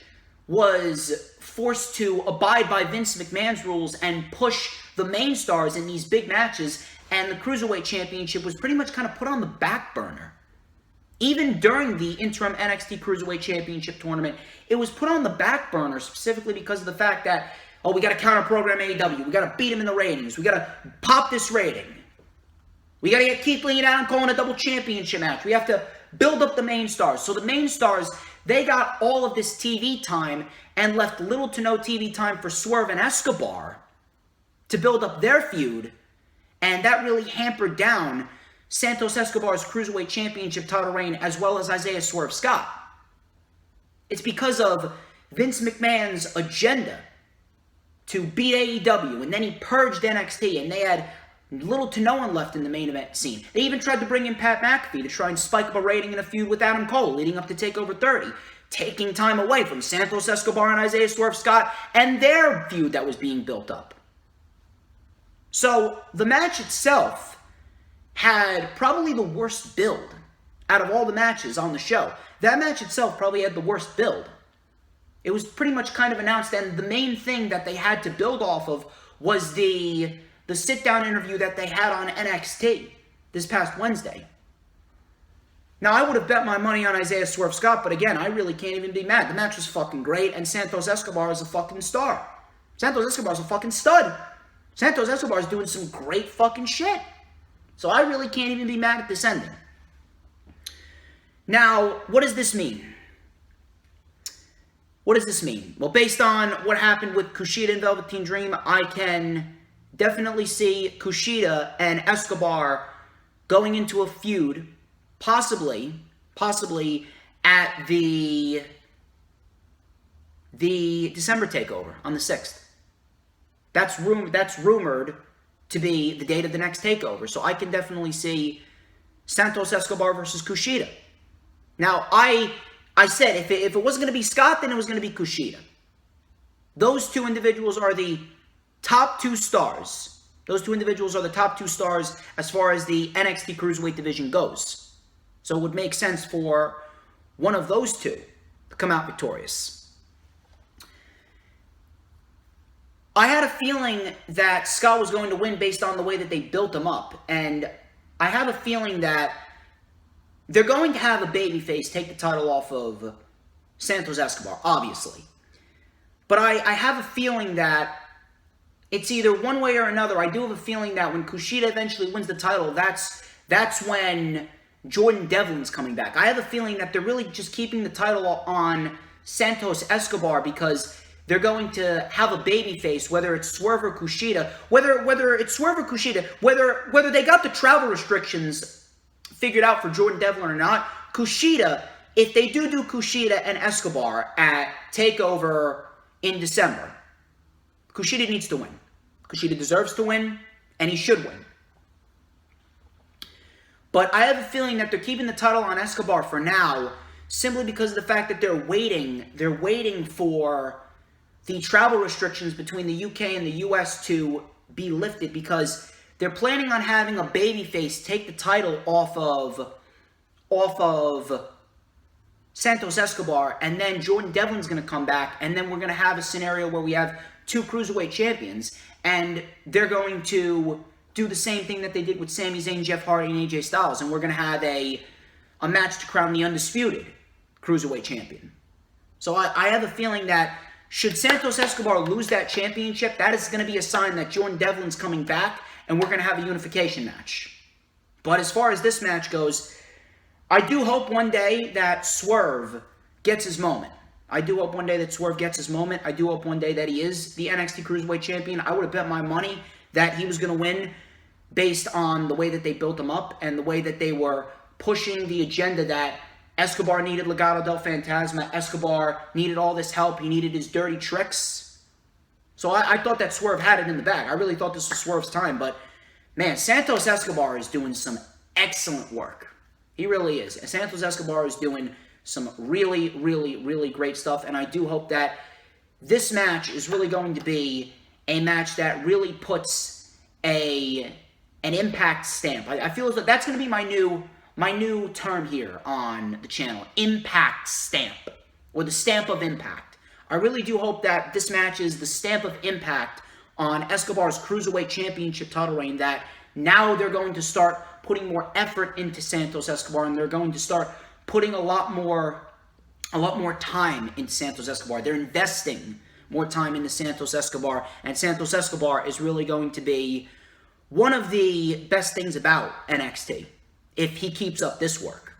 was forced to abide by Vince McMahon's rules and push the main stars in these big matches, and the Cruiserweight Championship was pretty much kind of put on the back burner. Even during the interim NXT Cruiserweight Championship tournament, it was put on the back burner specifically because of the fact that, oh, we got to counter-program AEW. We got to beat him in the ratings. We got to pop this rating. We got to get Keith Lee and Adam Cole in a double championship match. We have to build up the main stars. So the main stars, they got all of this TV time and left little to no TV time for Swerve and Escobar to build up their feud. And that really hampered down Santos Escobar's Cruiserweight Championship title reign, as well as Isaiah Swerve Scott. It's because of Vince McMahon's agenda to beat AEW, and then he purged NXT, and they had little to no one left in the main event scene. They even tried to bring in Pat McAfee to try and spike up a rating in a feud with Adam Cole leading up to TakeOver 30, taking time away from Santos Escobar and Isaiah Swerve Scott and their feud that was being built up. So the match itself had probably the worst build out of all the matches on the show. That match itself probably had the worst build. It was pretty much kind of announced, and the main thing that they had to build off of was the sit-down interview that they had on NXT this past Wednesday. Now, I would have bet my money on Isaiah Swerve Scott, but again, I really can't even be mad. The match was fucking great, and Santos Escobar is a fucking star. Santos Escobar is a fucking stud. Santos Escobar is doing some great fucking shit. So I really can't even be mad at this ending. Now, what does this mean? What does this mean? Well, based on what happened with Kushida and Velveteen Dream, I can definitely see Kushida and Escobar going into a feud, possibly at the December TakeOver on the 6th. That's rumored to be the date of the next TakeOver. So I can definitely see Santos Escobar versus Kushida. Now, I said if it wasn't going to be Scott, then it was going to be Kushida. Those two individuals are the top two stars. Those two individuals are the top two stars as far as the NXT Cruiserweight division goes. So it would make sense for one of those two to come out victorious. I had a feeling that Scott was going to win based on the way that they built him up. And I have a feeling that they're going to have a babyface take the title off of Santos Escobar, obviously. But I have a feeling that it's either one way or another. I do have a feeling that when Kushida eventually wins the title, that's when Jordan Devlin's coming back. I have a feeling that they're really just keeping the title on Santos Escobar because they're going to have a babyface, whether it's Swerve or Kushida, whether it's Swerve or Kushida, whether they got the travel restrictions figured out for Jordan Devlin or not. Kushida, if they do Kushida and Escobar at TakeOver in December, Kushida needs to win. Kushida deserves to win, and he should win. But I have a feeling that they're keeping the title on Escobar for now, simply because of the fact that they're waiting for the travel restrictions between the UK and the US to be lifted, because they're planning on having a babyface take the title off of Santos Escobar, and then Jordan Devlin's going to come back, and then we're going to have a scenario where we have two Cruiserweight champions, and they're going to do the same thing that they did with Sami Zayn, Jeff Hardy, and AJ Styles, and we're going to have a match to crown the undisputed Cruiserweight champion. So I have a feeling that should Santos Escobar lose that championship, that is going to be a sign that Jordan Devlin's coming back, and we're going to have a unification match. But as far as this match goes, I do hope one day that Swerve gets his moment. I do hope one day that Swerve gets his moment. I do hope one day that he is the NXT Cruiserweight Champion. I would have bet my money that he was going to win based on the way that they built him up and the way that they were pushing the agenda that Escobar needed Legado del Fantasma. Escobar needed all this help. He needed his dirty tricks. So I thought that Swerve had it in the bag. I really thought this was Swerve's time. But, man, Santos Escobar is doing some excellent work. He really is. Santos Escobar is doing some really, really, really great stuff. And I do hope that this match is really going to be a match that really puts an impact stamp. I feel as though that's going to be my new term here on the channel. Impact stamp. Or the stamp of impact. I really do hope that this match is the stamp of impact on Escobar's Cruiserweight Championship title reign, that now they're going to start putting more effort into Santos Escobar, and they're going to start putting a lot more time into Santos Escobar. They're investing more time into Santos Escobar, and Santos Escobar is really going to be one of the best things about NXT if he keeps up this work.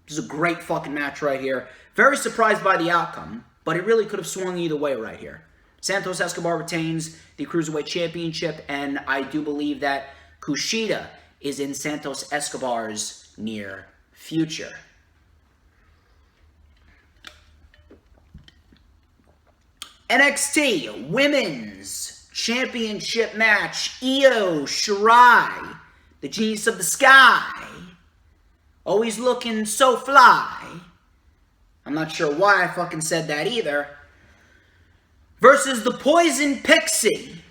This is a great fucking match right here. Very surprised by the outcome, but it really could have swung either way right here. Santos Escobar retains the Cruiserweight Championship, and I do believe that Kushida is in Santos Escobar's near future. NXT Women's Championship match. Io Shirai, the genius of the sky, always looking so fly. I'm not sure why I fucking said that either. Versus the Poison Pixie,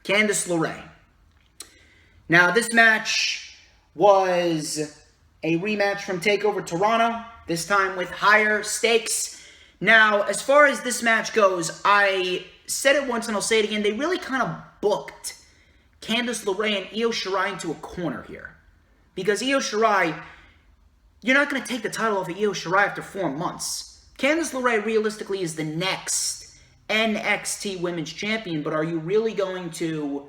Candice LeRae. Now, this match was a rematch from TakeOver Toronto, this time with higher stakes. Now, as far as this match goes, I said it once and I'll say it again, they really kind of booked Candice LeRae and Io Shirai into a corner here. Because Io Shirai, you're not going to take the title off of Io Shirai after 4 months. Candice LeRae realistically is the next NXT Women's Champion, but are you really going to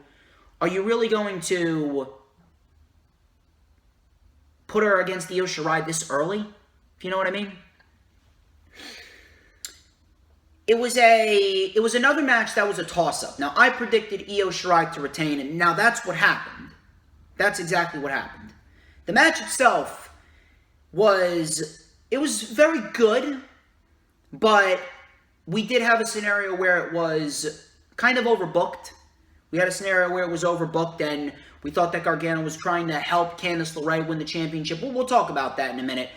put her against Io Shirai this early? If you know what I mean? It was another match that was a toss-up. Now, I predicted Io Shirai to retain, and now that's what happened. That's exactly what happened. The match itself was very good, but we did have a scenario where it was kind of overbooked. We had a scenario where it was overbooked, and we thought that Gargano was trying to help Candice LeRae win the championship. We'll talk about that in a minute.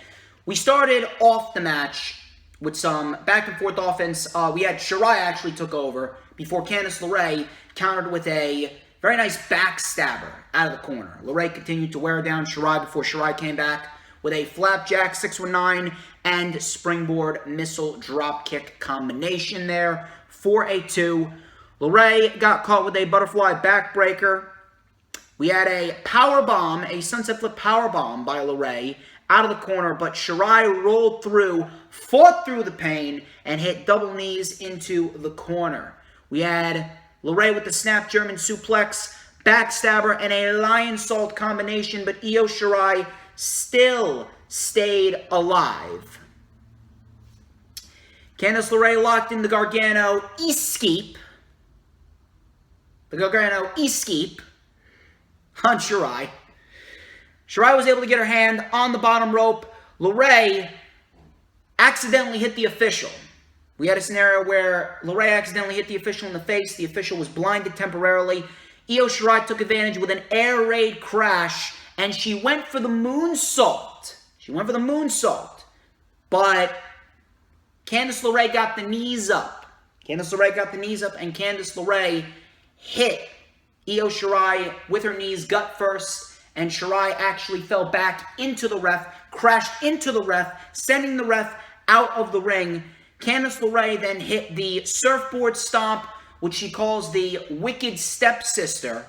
We started off the match with some back-and-forth offense. We had Shirai actually took over before Candice LeRae countered with a very nice backstabber out of the corner. LeRae continued to wear down Shirai before Shirai came back with a flapjack 619 and springboard missile dropkick combination there for a 2. LeRae got caught with a butterfly backbreaker. We had a power bomb, a sunset flip power bomb by LeRae out of the corner, but Shirai rolled through, fought through the pain, and hit double knees into the corner. We had LeRae with the snap German suplex, backstabber, and a lion salt combination, but Io Shirai still stayed alive. Candice LeRae locked in the Gargano escape. The Gargano escape on Shirai. Shirai was able to get her hand on the bottom rope. LeRae accidentally hit the official. We had a scenario where LeRae accidentally hit the official in the face. The official was blinded temporarily. Io Shirai took advantage with an air raid crash, and she went for the moonsault. But Candice LeRae got the knees up. And Candice LeRae hit Io Shirai with her knees gut first, and Shirai actually fell back into the ref, crashed into the ref, sending the ref out of the ring. Candice LeRae then hit the surfboard stomp, which she calls the Wicked Stepsister,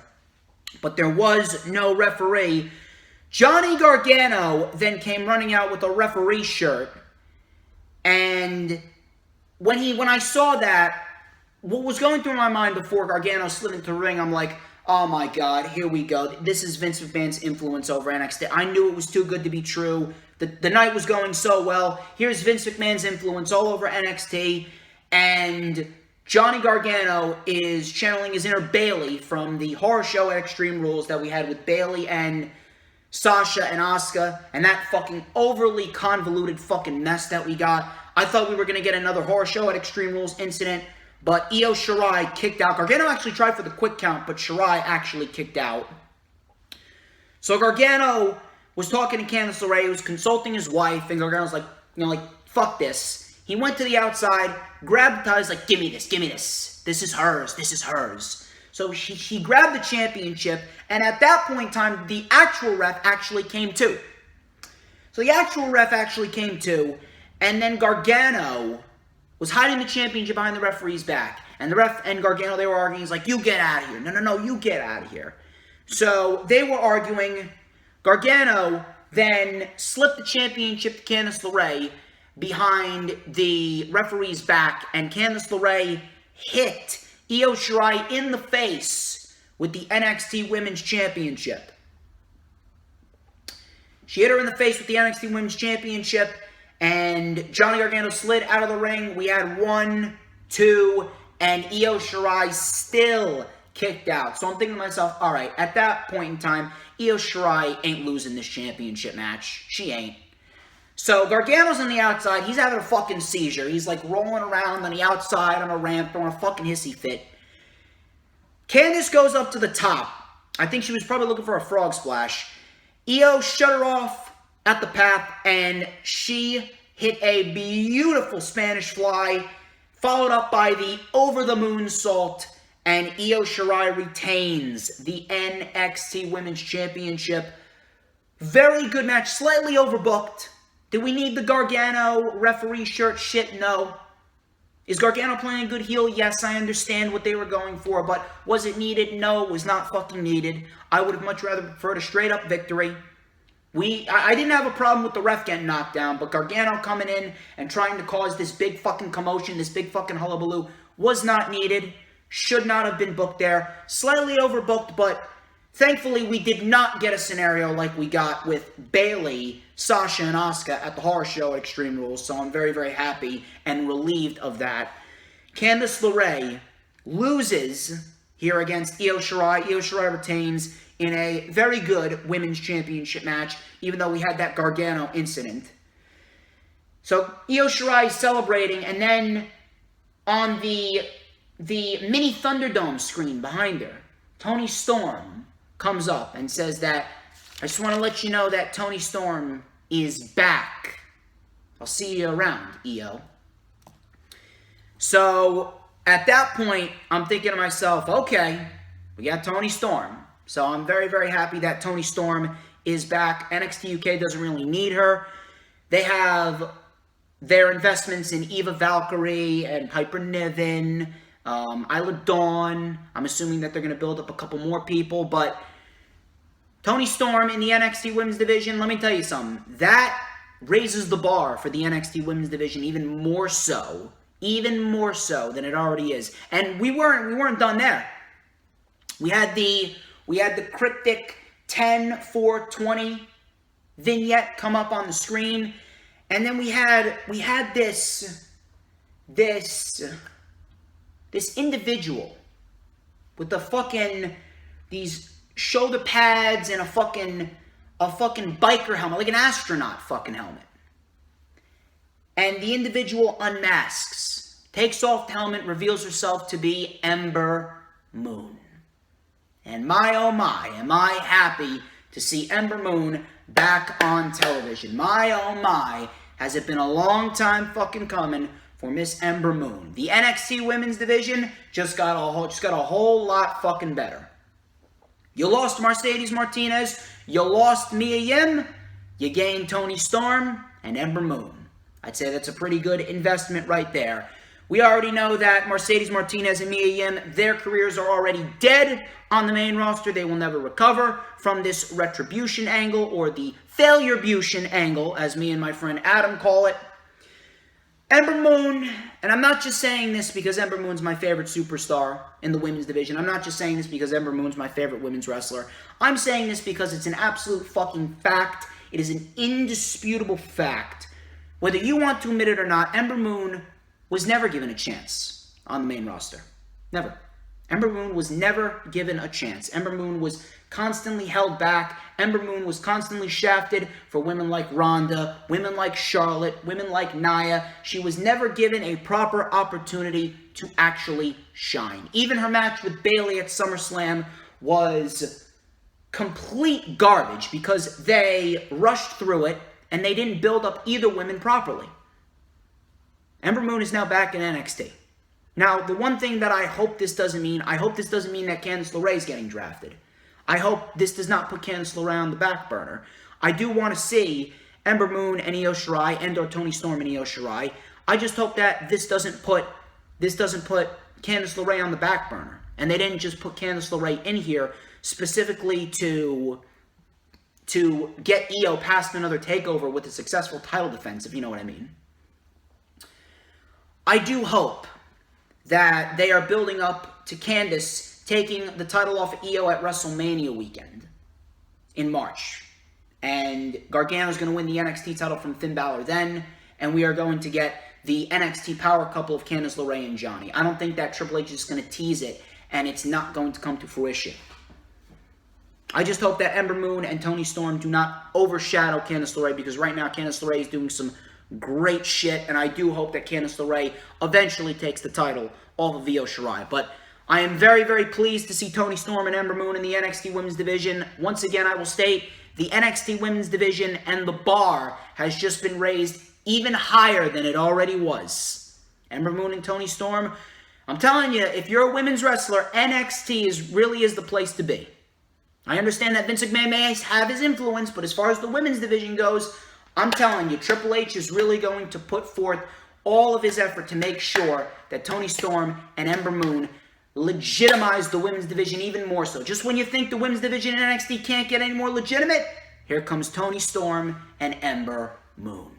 but there was no referee. Johnny Gargano then came running out with a referee shirt, and when I saw that, what was going through my mind before Gargano slid into the ring, I'm like, oh my God, here we go. This is Vince McMahon's influence over NXT. I knew it was too good to be true. The night was going so well. Here's Vince McMahon's influence all over NXT. And Johnny Gargano is channeling his inner Bayley from the horror show at Extreme Rules that we had with Bayley and Sasha and Asuka. And that fucking overly convoluted fucking mess that we got. I thought we were going to get another horror show at Extreme Rules incident. But Io Shirai kicked out. Gargano actually tried for the quick count, but Shirai actually kicked out. So Gargano was talking to Candice LeRae. He was consulting his wife, and Gargano's like, fuck this. He went to the outside, grabbed the ties, like, give me this. This is hers. So he grabbed the championship, and at that point in time, the actual ref actually came to. And then Gargano was hiding the championship behind the referee's back. And the ref and Gargano, they were arguing. He's like, you get out of here. No, you get out of here. So they were arguing. Gargano then slipped the championship to Candice LeRae behind the referee's back. And Candice LeRae hit Io Shirai in the face with the NXT Women's Championship. She hit her in the face with the NXT Women's Championship. And Johnny Gargano slid out of the ring. We had 1, 2, and Io Shirai still kicked out. So I'm thinking to myself, all right, at that point in time, Io Shirai ain't losing this championship match. She ain't. So Gargano's on the outside. He's having a fucking seizure. He's like rolling around on the outside on a ramp, throwing a fucking hissy fit. Candice goes up to the top. I think she was probably looking for a frog splash. Io shut her off at the path, and she hit a beautiful Spanish fly, followed up by the over-the-moon salt, and Io Shirai retains the NXT Women's Championship. Very good match, slightly overbooked. Did we need the Gargano referee shirt shit? No. Is Gargano playing a good heel? Yes, I understand what they were going for, but was it needed? No, it was not fucking needed. I would have much rather preferred a straight-up victory. I didn't have a problem with the ref getting knocked down, but Gargano coming in and trying to cause this big fucking commotion, this big fucking hullabaloo, was not needed. Should not have been booked there. Slightly overbooked, but thankfully we did not get a scenario like we got with Bayley, Sasha, and Asuka at the horror show at Extreme Rules, so I'm very, very happy and relieved of that. Candice LeRae loses here against Io Shirai. Io Shirai retains in a very good Women's Championship match, even though we had that Gargano incident. So Io Shirai celebrating, and then on the mini Thunderdome screen behind her, Toni Storm comes up and says that, I just want to let you know that Toni Storm is back. I'll see you around, Io. So at that point, I'm thinking to myself, okay, we got Toni Storm. So I'm very, very happy that Toni Storm is back. NXT UK doesn't really need her. They have their investments in Eva Valkyrie and Piper Niven, Isla Dawn. I'm assuming that they're going to build up a couple more people. But Toni Storm in the NXT Women's Division, let me tell you something. That raises the bar for the NXT Women's Division even more so than it already is. And we weren't done there. We had the cryptic 10-4-20 vignette come up on the screen, and then we had this individual with these shoulder pads and a fucking biker helmet, like an astronaut fucking helmet. And the individual unmasks, takes off the helmet, reveals herself to be Ember Moon. And my oh my, am I happy to see Ember Moon back on television. My oh my, has it been a long time fucking coming for Miss Ember Moon. The NXT Women's Division just got a whole lot fucking better. You lost Mercedes Martinez, you lost Mia Yim, you gained Toni Storm and Ember Moon. I'd say that's a pretty good investment right there. We already know that Mercedes Martinez and Mia Yim, their careers are already dead on the main roster. They will never recover from this retribution angle, or the failure-bution angle, as me and my friend Adam call it. Ember Moon, and I'm not just saying this because Ember Moon's my favorite superstar in the women's division. I'm not just saying this because Ember Moon's my favorite women's wrestler. I'm saying this because it's an absolute fucking fact. It is an indisputable fact. Whether you want to admit it or not, Ember Moon was never given a chance on the main roster. Never. Ember Moon was never given a chance. Ember Moon was constantly held back. Ember Moon was constantly shafted for women like Ronda, women like Charlotte, women like Nia. She was never given a proper opportunity to actually shine. Even her match with Bayley at SummerSlam was complete garbage because they rushed through it and they didn't build up either women properly. Ember Moon is now back in NXT. Now, the one thing that I hope this doesn't mean that Candice LeRae is getting drafted. I hope this does not put Candice LeRae on the back burner. I do want to see Ember Moon and Io Shirai, and or Toni Storm and Io Shirai. I just hope that this doesn't put Candice LeRae on the back burner. And they didn't just put Candice LeRae in here specifically to get Io past another takeover with a successful title defense, if you know what I mean. I do hope that they are building up to Candice taking the title off of Io at WrestleMania weekend in March. And Gargano's going to win the NXT title from Finn Balor then, and we are going to get the NXT power couple of Candice LeRae and Johnny. I don't think that Triple H is going to tease it, and it's not going to come to fruition. I just hope that Ember Moon and Toni Storm do not overshadow Candice LeRae, because right now Candice LeRae is doing some great shit, and I do hope that Candice LeRae eventually takes the title off of Io Shirai. But I am very, very pleased to see Toni Storm and Ember Moon in the NXT Women's Division. Once again, I will state, the NXT Women's Division and the bar has just been raised even higher than it already was. Ember Moon and Toni Storm, I'm telling you, if you're a women's wrestler, NXT really is the place to be. I understand that Vince McMahon may have his influence, but as far as the women's division goes, I'm telling you, Triple H is really going to put forth all of his effort to make sure that Toni Storm and Ember Moon legitimize the women's division even more so. Just when you think the women's division in NXT can't get any more legitimate, Here comes Toni Storm and Ember Moon.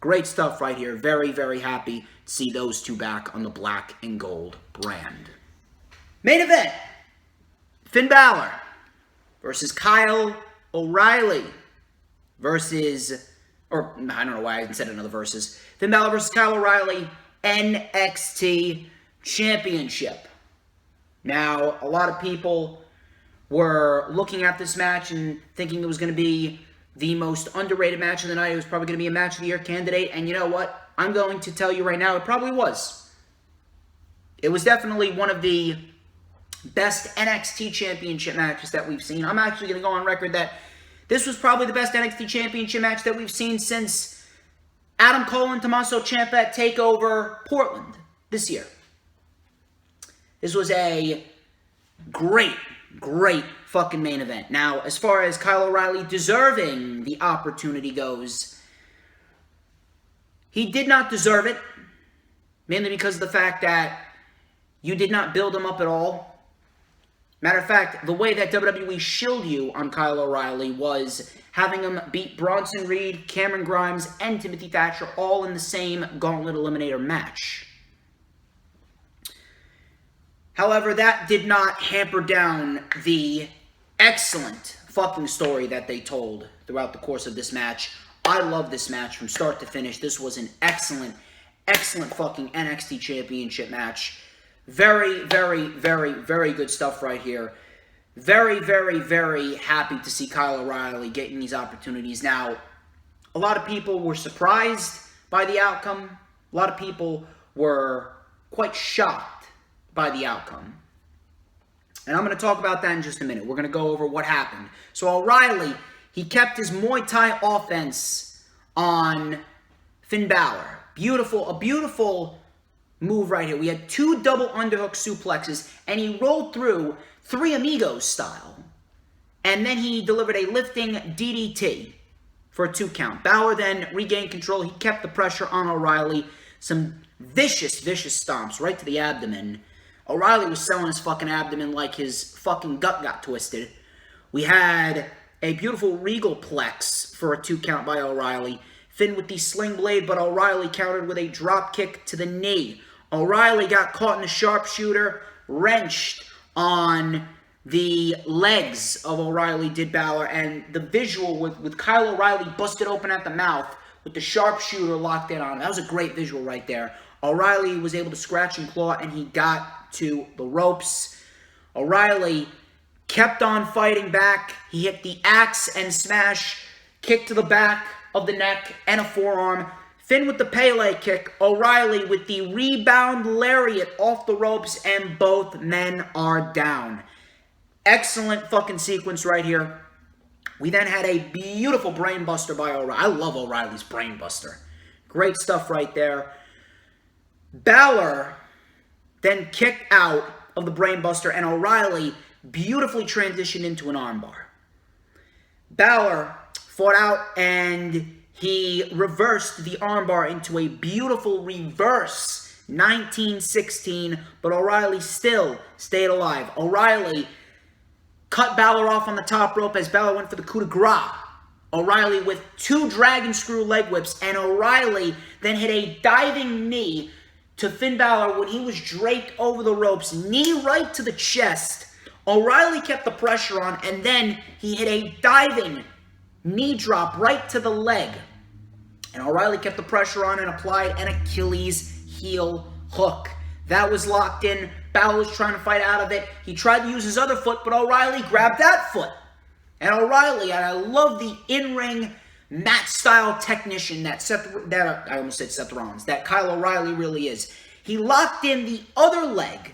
Great stuff right here. Very, very happy to see those two back on the black and gold brand. Main event. Finn Balor versus Kyle O'Reilly versus, or I don't know why I said another versus. Finn Balor versus Kyle O'Reilly, NXT Championship. Now, a lot of people were looking at this match and thinking it was going to be the most underrated match of the night. It was probably going to be a match of the year candidate. And you know what? I'm going to tell you right now, it probably was. It was definitely one of the best NXT Championship matches that we've seen. I'm actually going to go on record that this was probably the best NXT Championship match that we've seen since Adam Cole and Tommaso Ciampa at TakeOver Portland this year. This was a great fucking main event. Now, as far as Kyle O'Reilly deserving the opportunity goes, he did not deserve it, mainly because of the fact that you did not build him up at all. Matter of fact, the way that WWE shilled you on Kyle O'Reilly was having him beat Bronson Reed, Cameron Grimes, and Timothy Thatcher all in the same Gauntlet Eliminator match. However, that did not hamper down the excellent fucking story that they told throughout the course of this match. I love this match from start to finish. This was an excellent fucking NXT Championship match. Very good stuff right here. Very happy to see Kyle O'Reilly getting these opportunities. Now, a lot of people were surprised by the outcome. A lot of people were quite shocked by the outcome. And I'm going to talk about that in just a minute. We're going to go over what happened. So O'Reilly, he kept his Muay Thai offense on Finn Balor. A beautiful move right here. We had 2 double underhook suplexes, and he rolled through 3 Amigos style. And then he delivered a lifting DDT for a 2 count. Balor then regained control. He kept the pressure on O'Reilly. Some vicious stomps right to the abdomen. O'Reilly was selling his fucking abdomen like his fucking gut got twisted. We had a beautiful regal plex for a 2 count by O'Reilly. Finn with the sling blade, but O'Reilly countered with a drop kick to the knee. O'Reilly got caught in a sharpshooter, wrenched on the legs of O'Reilly, did Balor, and the visual with Kyle O'Reilly busted open at the mouth with the sharpshooter locked in on him. That was a great visual right there. O'Reilly was able to scratch and claw, and he got to the ropes. O'Reilly kept on fighting back. He hit the axe and smash, kick to the back of the neck and a forearm. Finn with the Pele kick. O'Reilly with the rebound lariat off the ropes, and both men are down. Excellent fucking sequence right here. We then had a beautiful brainbuster by O'Reilly. I love O'Reilly's brainbuster. Great stuff right there. Balor then kicked out of the brainbuster, and O'Reilly beautifully transitioned into an armbar. Balor fought out, and he reversed the armbar into a beautiful reverse 1916, but O'Reilly still stayed alive. O'Reilly cut Balor off on the top rope as Balor went for the coup de grace. O'Reilly with 2 dragon screw leg whips, and O'Reilly then hit a diving knee to Finn Balor when he was draped over the ropes, knee right to the chest. O'Reilly kept the pressure on, and then he hit a diving knee drop right to the leg. And O'Reilly kept the pressure on and applied an Achilles heel hook. That was locked in. Balor was trying to fight out of it. He tried to use his other foot, but O'Reilly grabbed that foot. And O'Reilly, and I love the in-ring match-style technician that Kyle O'Reilly really is. He locked in the other leg.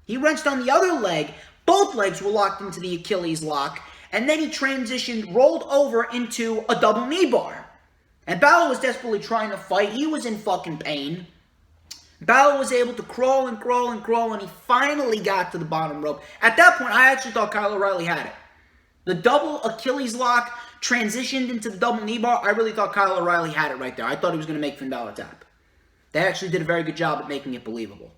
He wrenched on the other leg. Both legs were locked into the Achilles lock. And then he transitioned, rolled over into a double knee bar. And Balor was desperately trying to fight. He was in fucking pain. Balor was able to crawl, and he finally got to the bottom rope. At that point, I actually thought Kyle O'Reilly had it. The double Achilles lock transitioned into the double knee bar. I really thought Kyle O'Reilly had it right there. I thought he was going to make Finn Balor tap. They actually did a very good job at making it believable.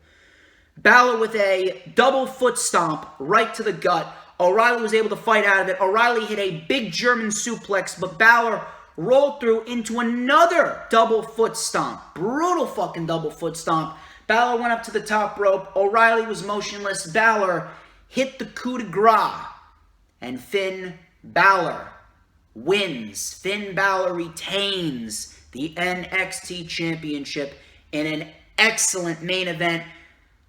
Balor with a double foot stomp right to the gut. O'Reilly was able to fight out of it. O'Reilly hit a big German suplex, but Balor rolled through into another double foot stomp. Brutal fucking double foot stomp. Balor went up to the top rope. O'Reilly was motionless. Balor hit the coup de grace. And Finn Balor wins. Finn Balor retains the NXT Championship in an excellent main event.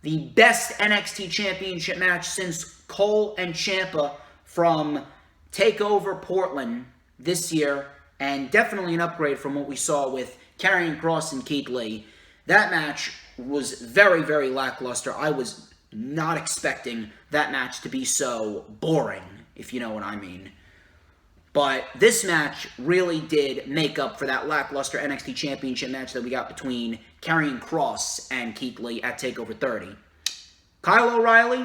The best NXT Championship match since Cole and Ciampa from TakeOver Portland this year. And definitely an upgrade from what we saw with Karrion Kross and Keith Lee. That match was very, very lackluster. I was not expecting that match to be so boring, if you know what I mean. But this match really did make up for that lackluster NXT Championship match that we got between Karrion Kross and Keith Lee at TakeOver 30. Kyle O'Reilly,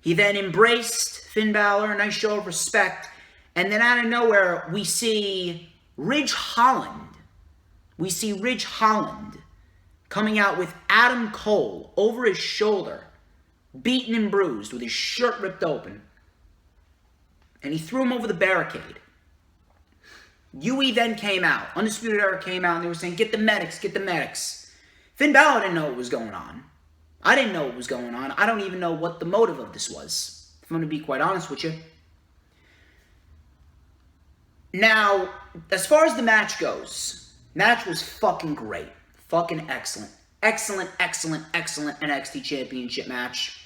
he then embraced Finn Balor, a nice show of respect. And then out of nowhere, we see Ridge Holland. We see Ridge Holland coming out with Adam Cole over his shoulder, beaten and bruised with his shirt ripped open. And he threw him over the barricade. Yui then came out. Undisputed Era came out and they were saying, get the medics, get the medics. Finn Balor didn't know what was going on. I didn't know what was going on. I don't even know what the motive of this was, if I'm going to be quite honest with you. Now, as far as the match goes, match was fucking great. Fucking excellent. Excellent, excellent, excellent NXT Championship match.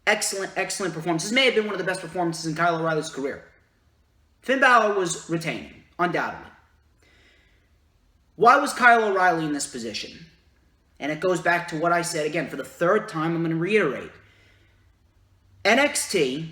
Excellent, excellent performance. This may have been one of the best performances in Kyle O'Reilly's career. Finn Balor was retaining, undoubtedly. Why was Kyle O'Reilly in this position? And it goes back to what I said again for the third time. I'm going to reiterate. NXT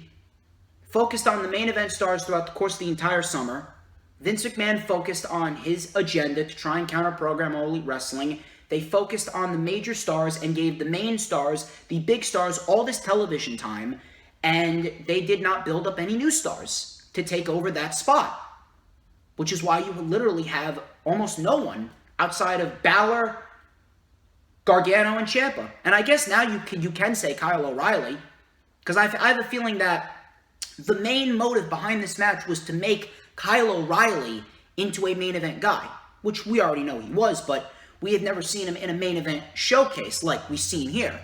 focused on the main event stars throughout the course of the entire summer. Vince McMahon focused on his agenda to try and counter-program All Elite Wrestling. They focused on the major stars and gave the main stars, the big stars, all this television time, and they did not build up any new stars to take over that spot. Which is why you would literally have almost no one outside of Balor, Gargano, and Ciampa. And I guess now you can say Kyle O'Reilly, because I have a feeling that the main motive behind this match was to make Kyle O'Reilly into a main event guy, which we already know he was, but we had never seen him in a main event showcase like we've seen here.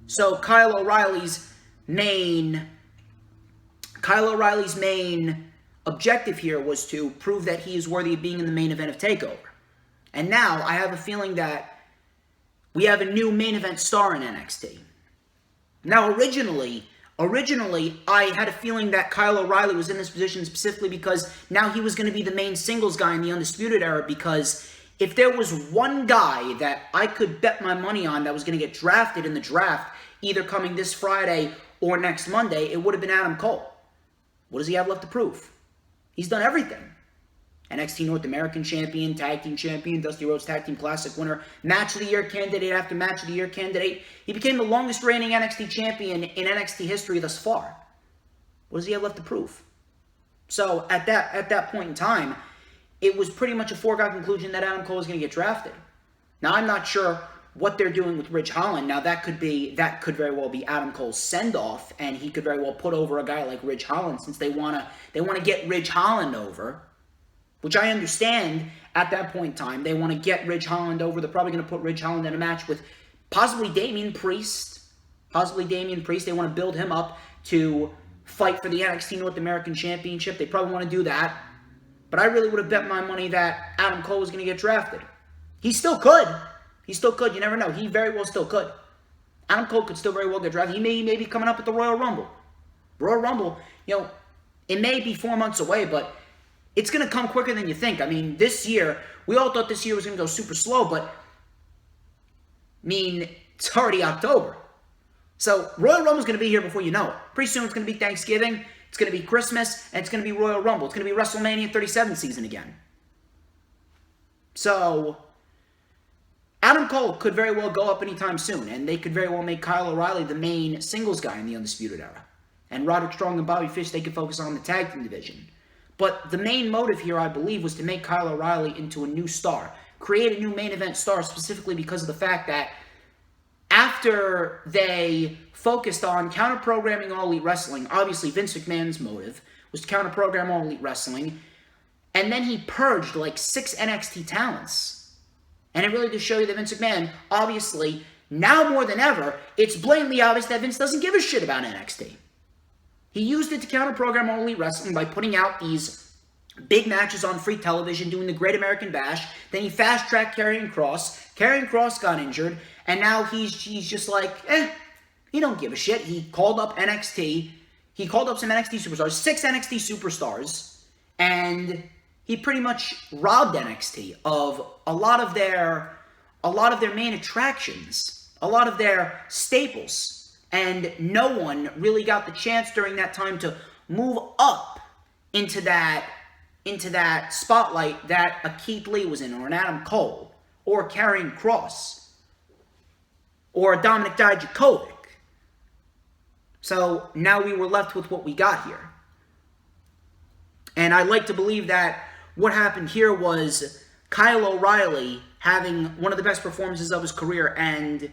So Kyle O'Reilly's main objective here was to prove that he is worthy of being in the main event of TakeOver. And now I have a feeling that we have a new main event star in NXT. Now originally, I had a feeling that Kyle O'Reilly was in this position specifically because now he was going to be the main singles guy in the Undisputed Era, because if there was one guy that I could bet my money on that was going to get drafted in the draft, either coming this Friday or next Monday, it would have been Adam Cole. What does he have left to prove? He's done everything. NXT North American Champion, Tag Team Champion, Dusty Rhodes Tag Team Classic winner, Match of the Year candidate after Match of the Year candidate. He became the longest reigning NXT Champion in NXT history thus far. What does he have left to prove? So at that point in time, it was pretty much a foregone conclusion that Adam Cole was going to get drafted. Now I'm not sure what they're doing with Ridge Holland. Now that could very well be Adam Cole's send-off, and he could very well put over a guy like Ridge Holland, since they want to get Ridge Holland over. Which I understand at that point in time. They want to get Ridge Holland over. They're probably going to put Ridge Holland in a match with possibly Damian Priest. They want to build him up to fight for the NXT North American Championship. They probably want to do that. But I really would have bet my money that Adam Cole was going to get drafted. He still could. You never know. He very well still could. Adam Cole could still very well get drafted. He may be coming up at the Royal Rumble. Royal Rumble, it may be 4 months away, but it's going to come quicker than you think. I mean, this year, we all thought this year was going to go super slow, but, it's already October. So, Royal Rumble's going to be here before you know it. Pretty soon, it's going to be Thanksgiving, it's going to be Christmas, and it's going to be Royal Rumble. It's going to be WrestleMania 37 season again. So, Adam Cole could very well go up anytime soon, and they could very well make Kyle O'Reilly the main singles guy in the Undisputed Era. And Roderick Strong and Bobby Fish, they could focus on the tag team division. But the main motive here, I believe, was to make Kyle O'Reilly into a new star. Create a new main event star, specifically because of the fact that after they focused on counter-programming All Elite Wrestling, obviously Vince McMahon's motive was to counter-program All Elite Wrestling, and then he purged like 6 NXT talents. And it really does show you that Vince McMahon, obviously, now more than ever, it's blatantly obvious that Vince doesn't give a shit about NXT. He used it to counter-program All Elite Wrestling by putting out these big matches on free television, doing the Great American Bash. Then he fast-tracked Karrion Kross. Karrion Kross got injured, and now he's just like, he don't give a shit. He called up NXT. He called up some NXT superstars, 6 NXT superstars, and he pretty much robbed NXT of a lot of their main attractions, a lot of their staples, and no one really got the chance during that time to move up into that spotlight that a Keith Lee was in, or an Adam Cole, or a Karrion Kross, or a Dominic Dijakovic. So now we were left with what we got here. And I'd like to believe that what happened here was Kyle O'Reilly having one of the best performances of his career and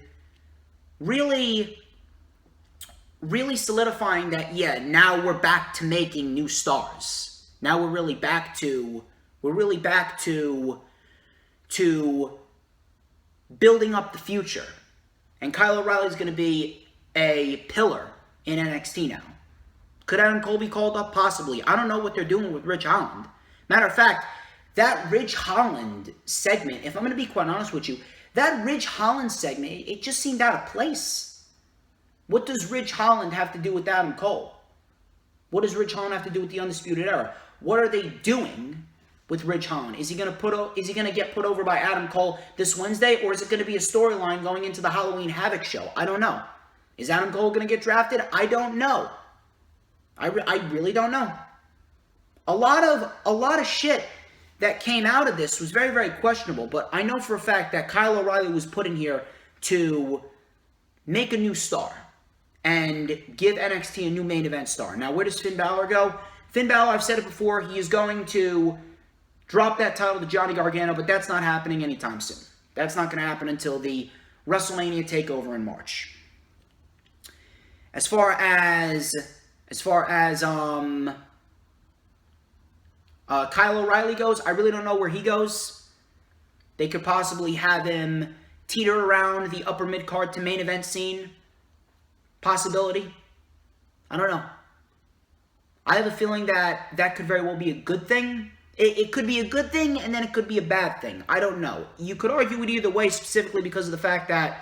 really solidifying that, yeah, now we're back to making new stars. Now we're really back to building up the future. And Kyle O'Reilly is going to be a pillar in NXT now. Could Adam Cole be called up? Possibly. I don't know what they're doing with Ridge Holland. Matter of fact, that Ridge Holland segment, if I'm going to be quite honest with you, that Ridge Holland segment, it just seemed out of place. What does Ridge Holland have to do with Adam Cole? What does Ridge Holland have to do with the Undisputed Era? What are they doing with Ridge Holland? Is he going to get put over by Adam Cole this Wednesday, or is it going to be a storyline going into the Halloween Havoc show? I don't know. Is Adam Cole going to get drafted? I don't know. I really don't know. A lot of shit that came out of this was very, very questionable, but I know for a fact that Kyle O'Reilly was put in here to make a new star and give NXT a new main event star. Now, where does Finn Balor go? Finn Balor, I've said it before, he is going to drop that title to Johnny Gargano, but that's not happening anytime soon. That's not going to happen until the WrestleMania TakeOver in March. As far as Kyle O'Reilly goes, I really don't know where he goes. They could possibly have him teeter around the upper mid-card to main event scene. Possibility. I don't know. I have a feeling that could very well be a good thing. It could be a good thing, and then it could be a bad thing. I don't know. You could argue it either way, specifically because of the fact that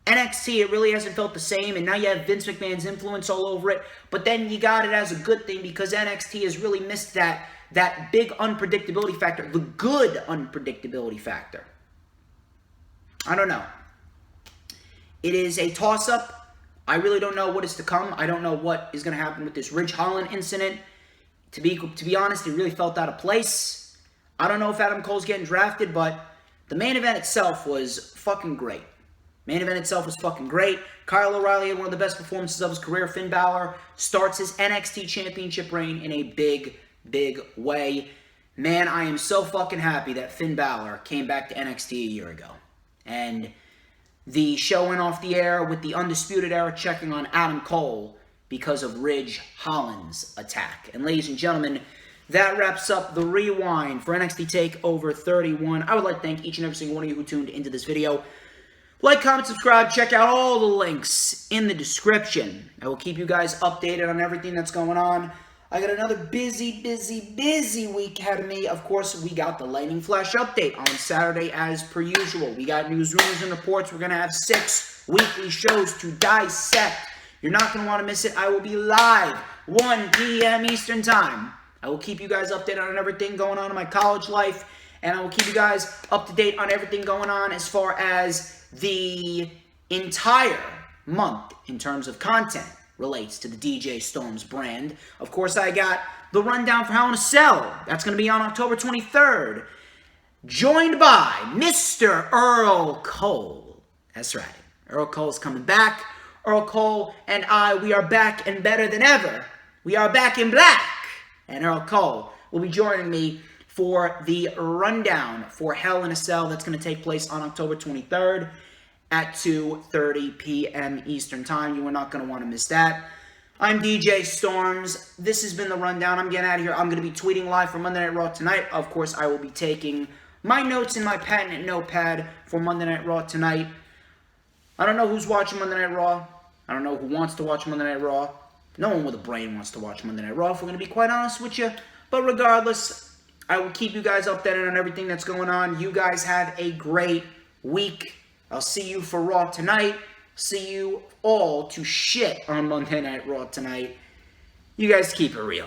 NXT, it really hasn't felt the same, and now you have Vince McMahon's influence all over it, but then you got it as a good thing because NXT has really missed that big unpredictability factor, the good unpredictability factor. I don't know. It is a toss-up. I really don't know what is to come. I don't know what is going to happen with this Ridge Holland incident. To be honest, it really felt out of place. I don't know if Adam Cole's getting drafted, but the main event itself was fucking great. Main event itself was fucking great. Kyle O'Reilly had one of the best performances of his career. Finn Balor starts his NXT Championship reign in a big, big way. Man, I am so fucking happy that Finn Balor came back to NXT a year ago. And the show went off the air with the Undisputed Era checking on Adam Cole because of Ridge Holland's attack. And ladies and gentlemen, that wraps up the rewind for NXT TakeOver 31. I would like to thank each and every single one of you who tuned into this video. Like, comment, subscribe, check out all the links in the description. I will keep you guys updated on everything that's going on. I got another busy week ahead of me. Of course, we got the Lightning Flash update on Saturday as per usual. We got news, rumors, and reports. We're going to have 6 weekly shows to dissect. You're not going to want to miss it. I will be live 1 p.m. Eastern Time. I will keep you guys updated on everything going on in my college life. And I will keep you guys up to date on everything going on as far as the entire month in terms of content relates to the DJ Storms brand. Of course, I got the rundown for Hell in a Cell. That's going to be on October 23rd. Joined by Mr. Earl Cole. That's right. Earl Cole's coming back. Earl Cole and I, we are back and better than ever. We are back in black. And Earl Cole will be joining me for the rundown for Hell in a Cell that's going to take place on October 23rd. at 2:30 p.m. Eastern Time. You are not going to want to miss that. I'm DJ Storms. This has been The Rundown. I'm getting out of here. I'm going to be tweeting live for Monday Night Raw tonight. Of course, I will be taking my notes in my patented notepad for Monday Night Raw tonight. I don't know who's watching Monday Night Raw. I don't know who wants to watch Monday Night Raw. No one with a brain wants to watch Monday Night Raw, if we're going to be quite honest with you. But regardless, I will keep you guys updated on everything that's going on. You guys have a great week. I'll see you for Raw tonight. See you all to shit on Monday Night Raw tonight. You guys keep it real.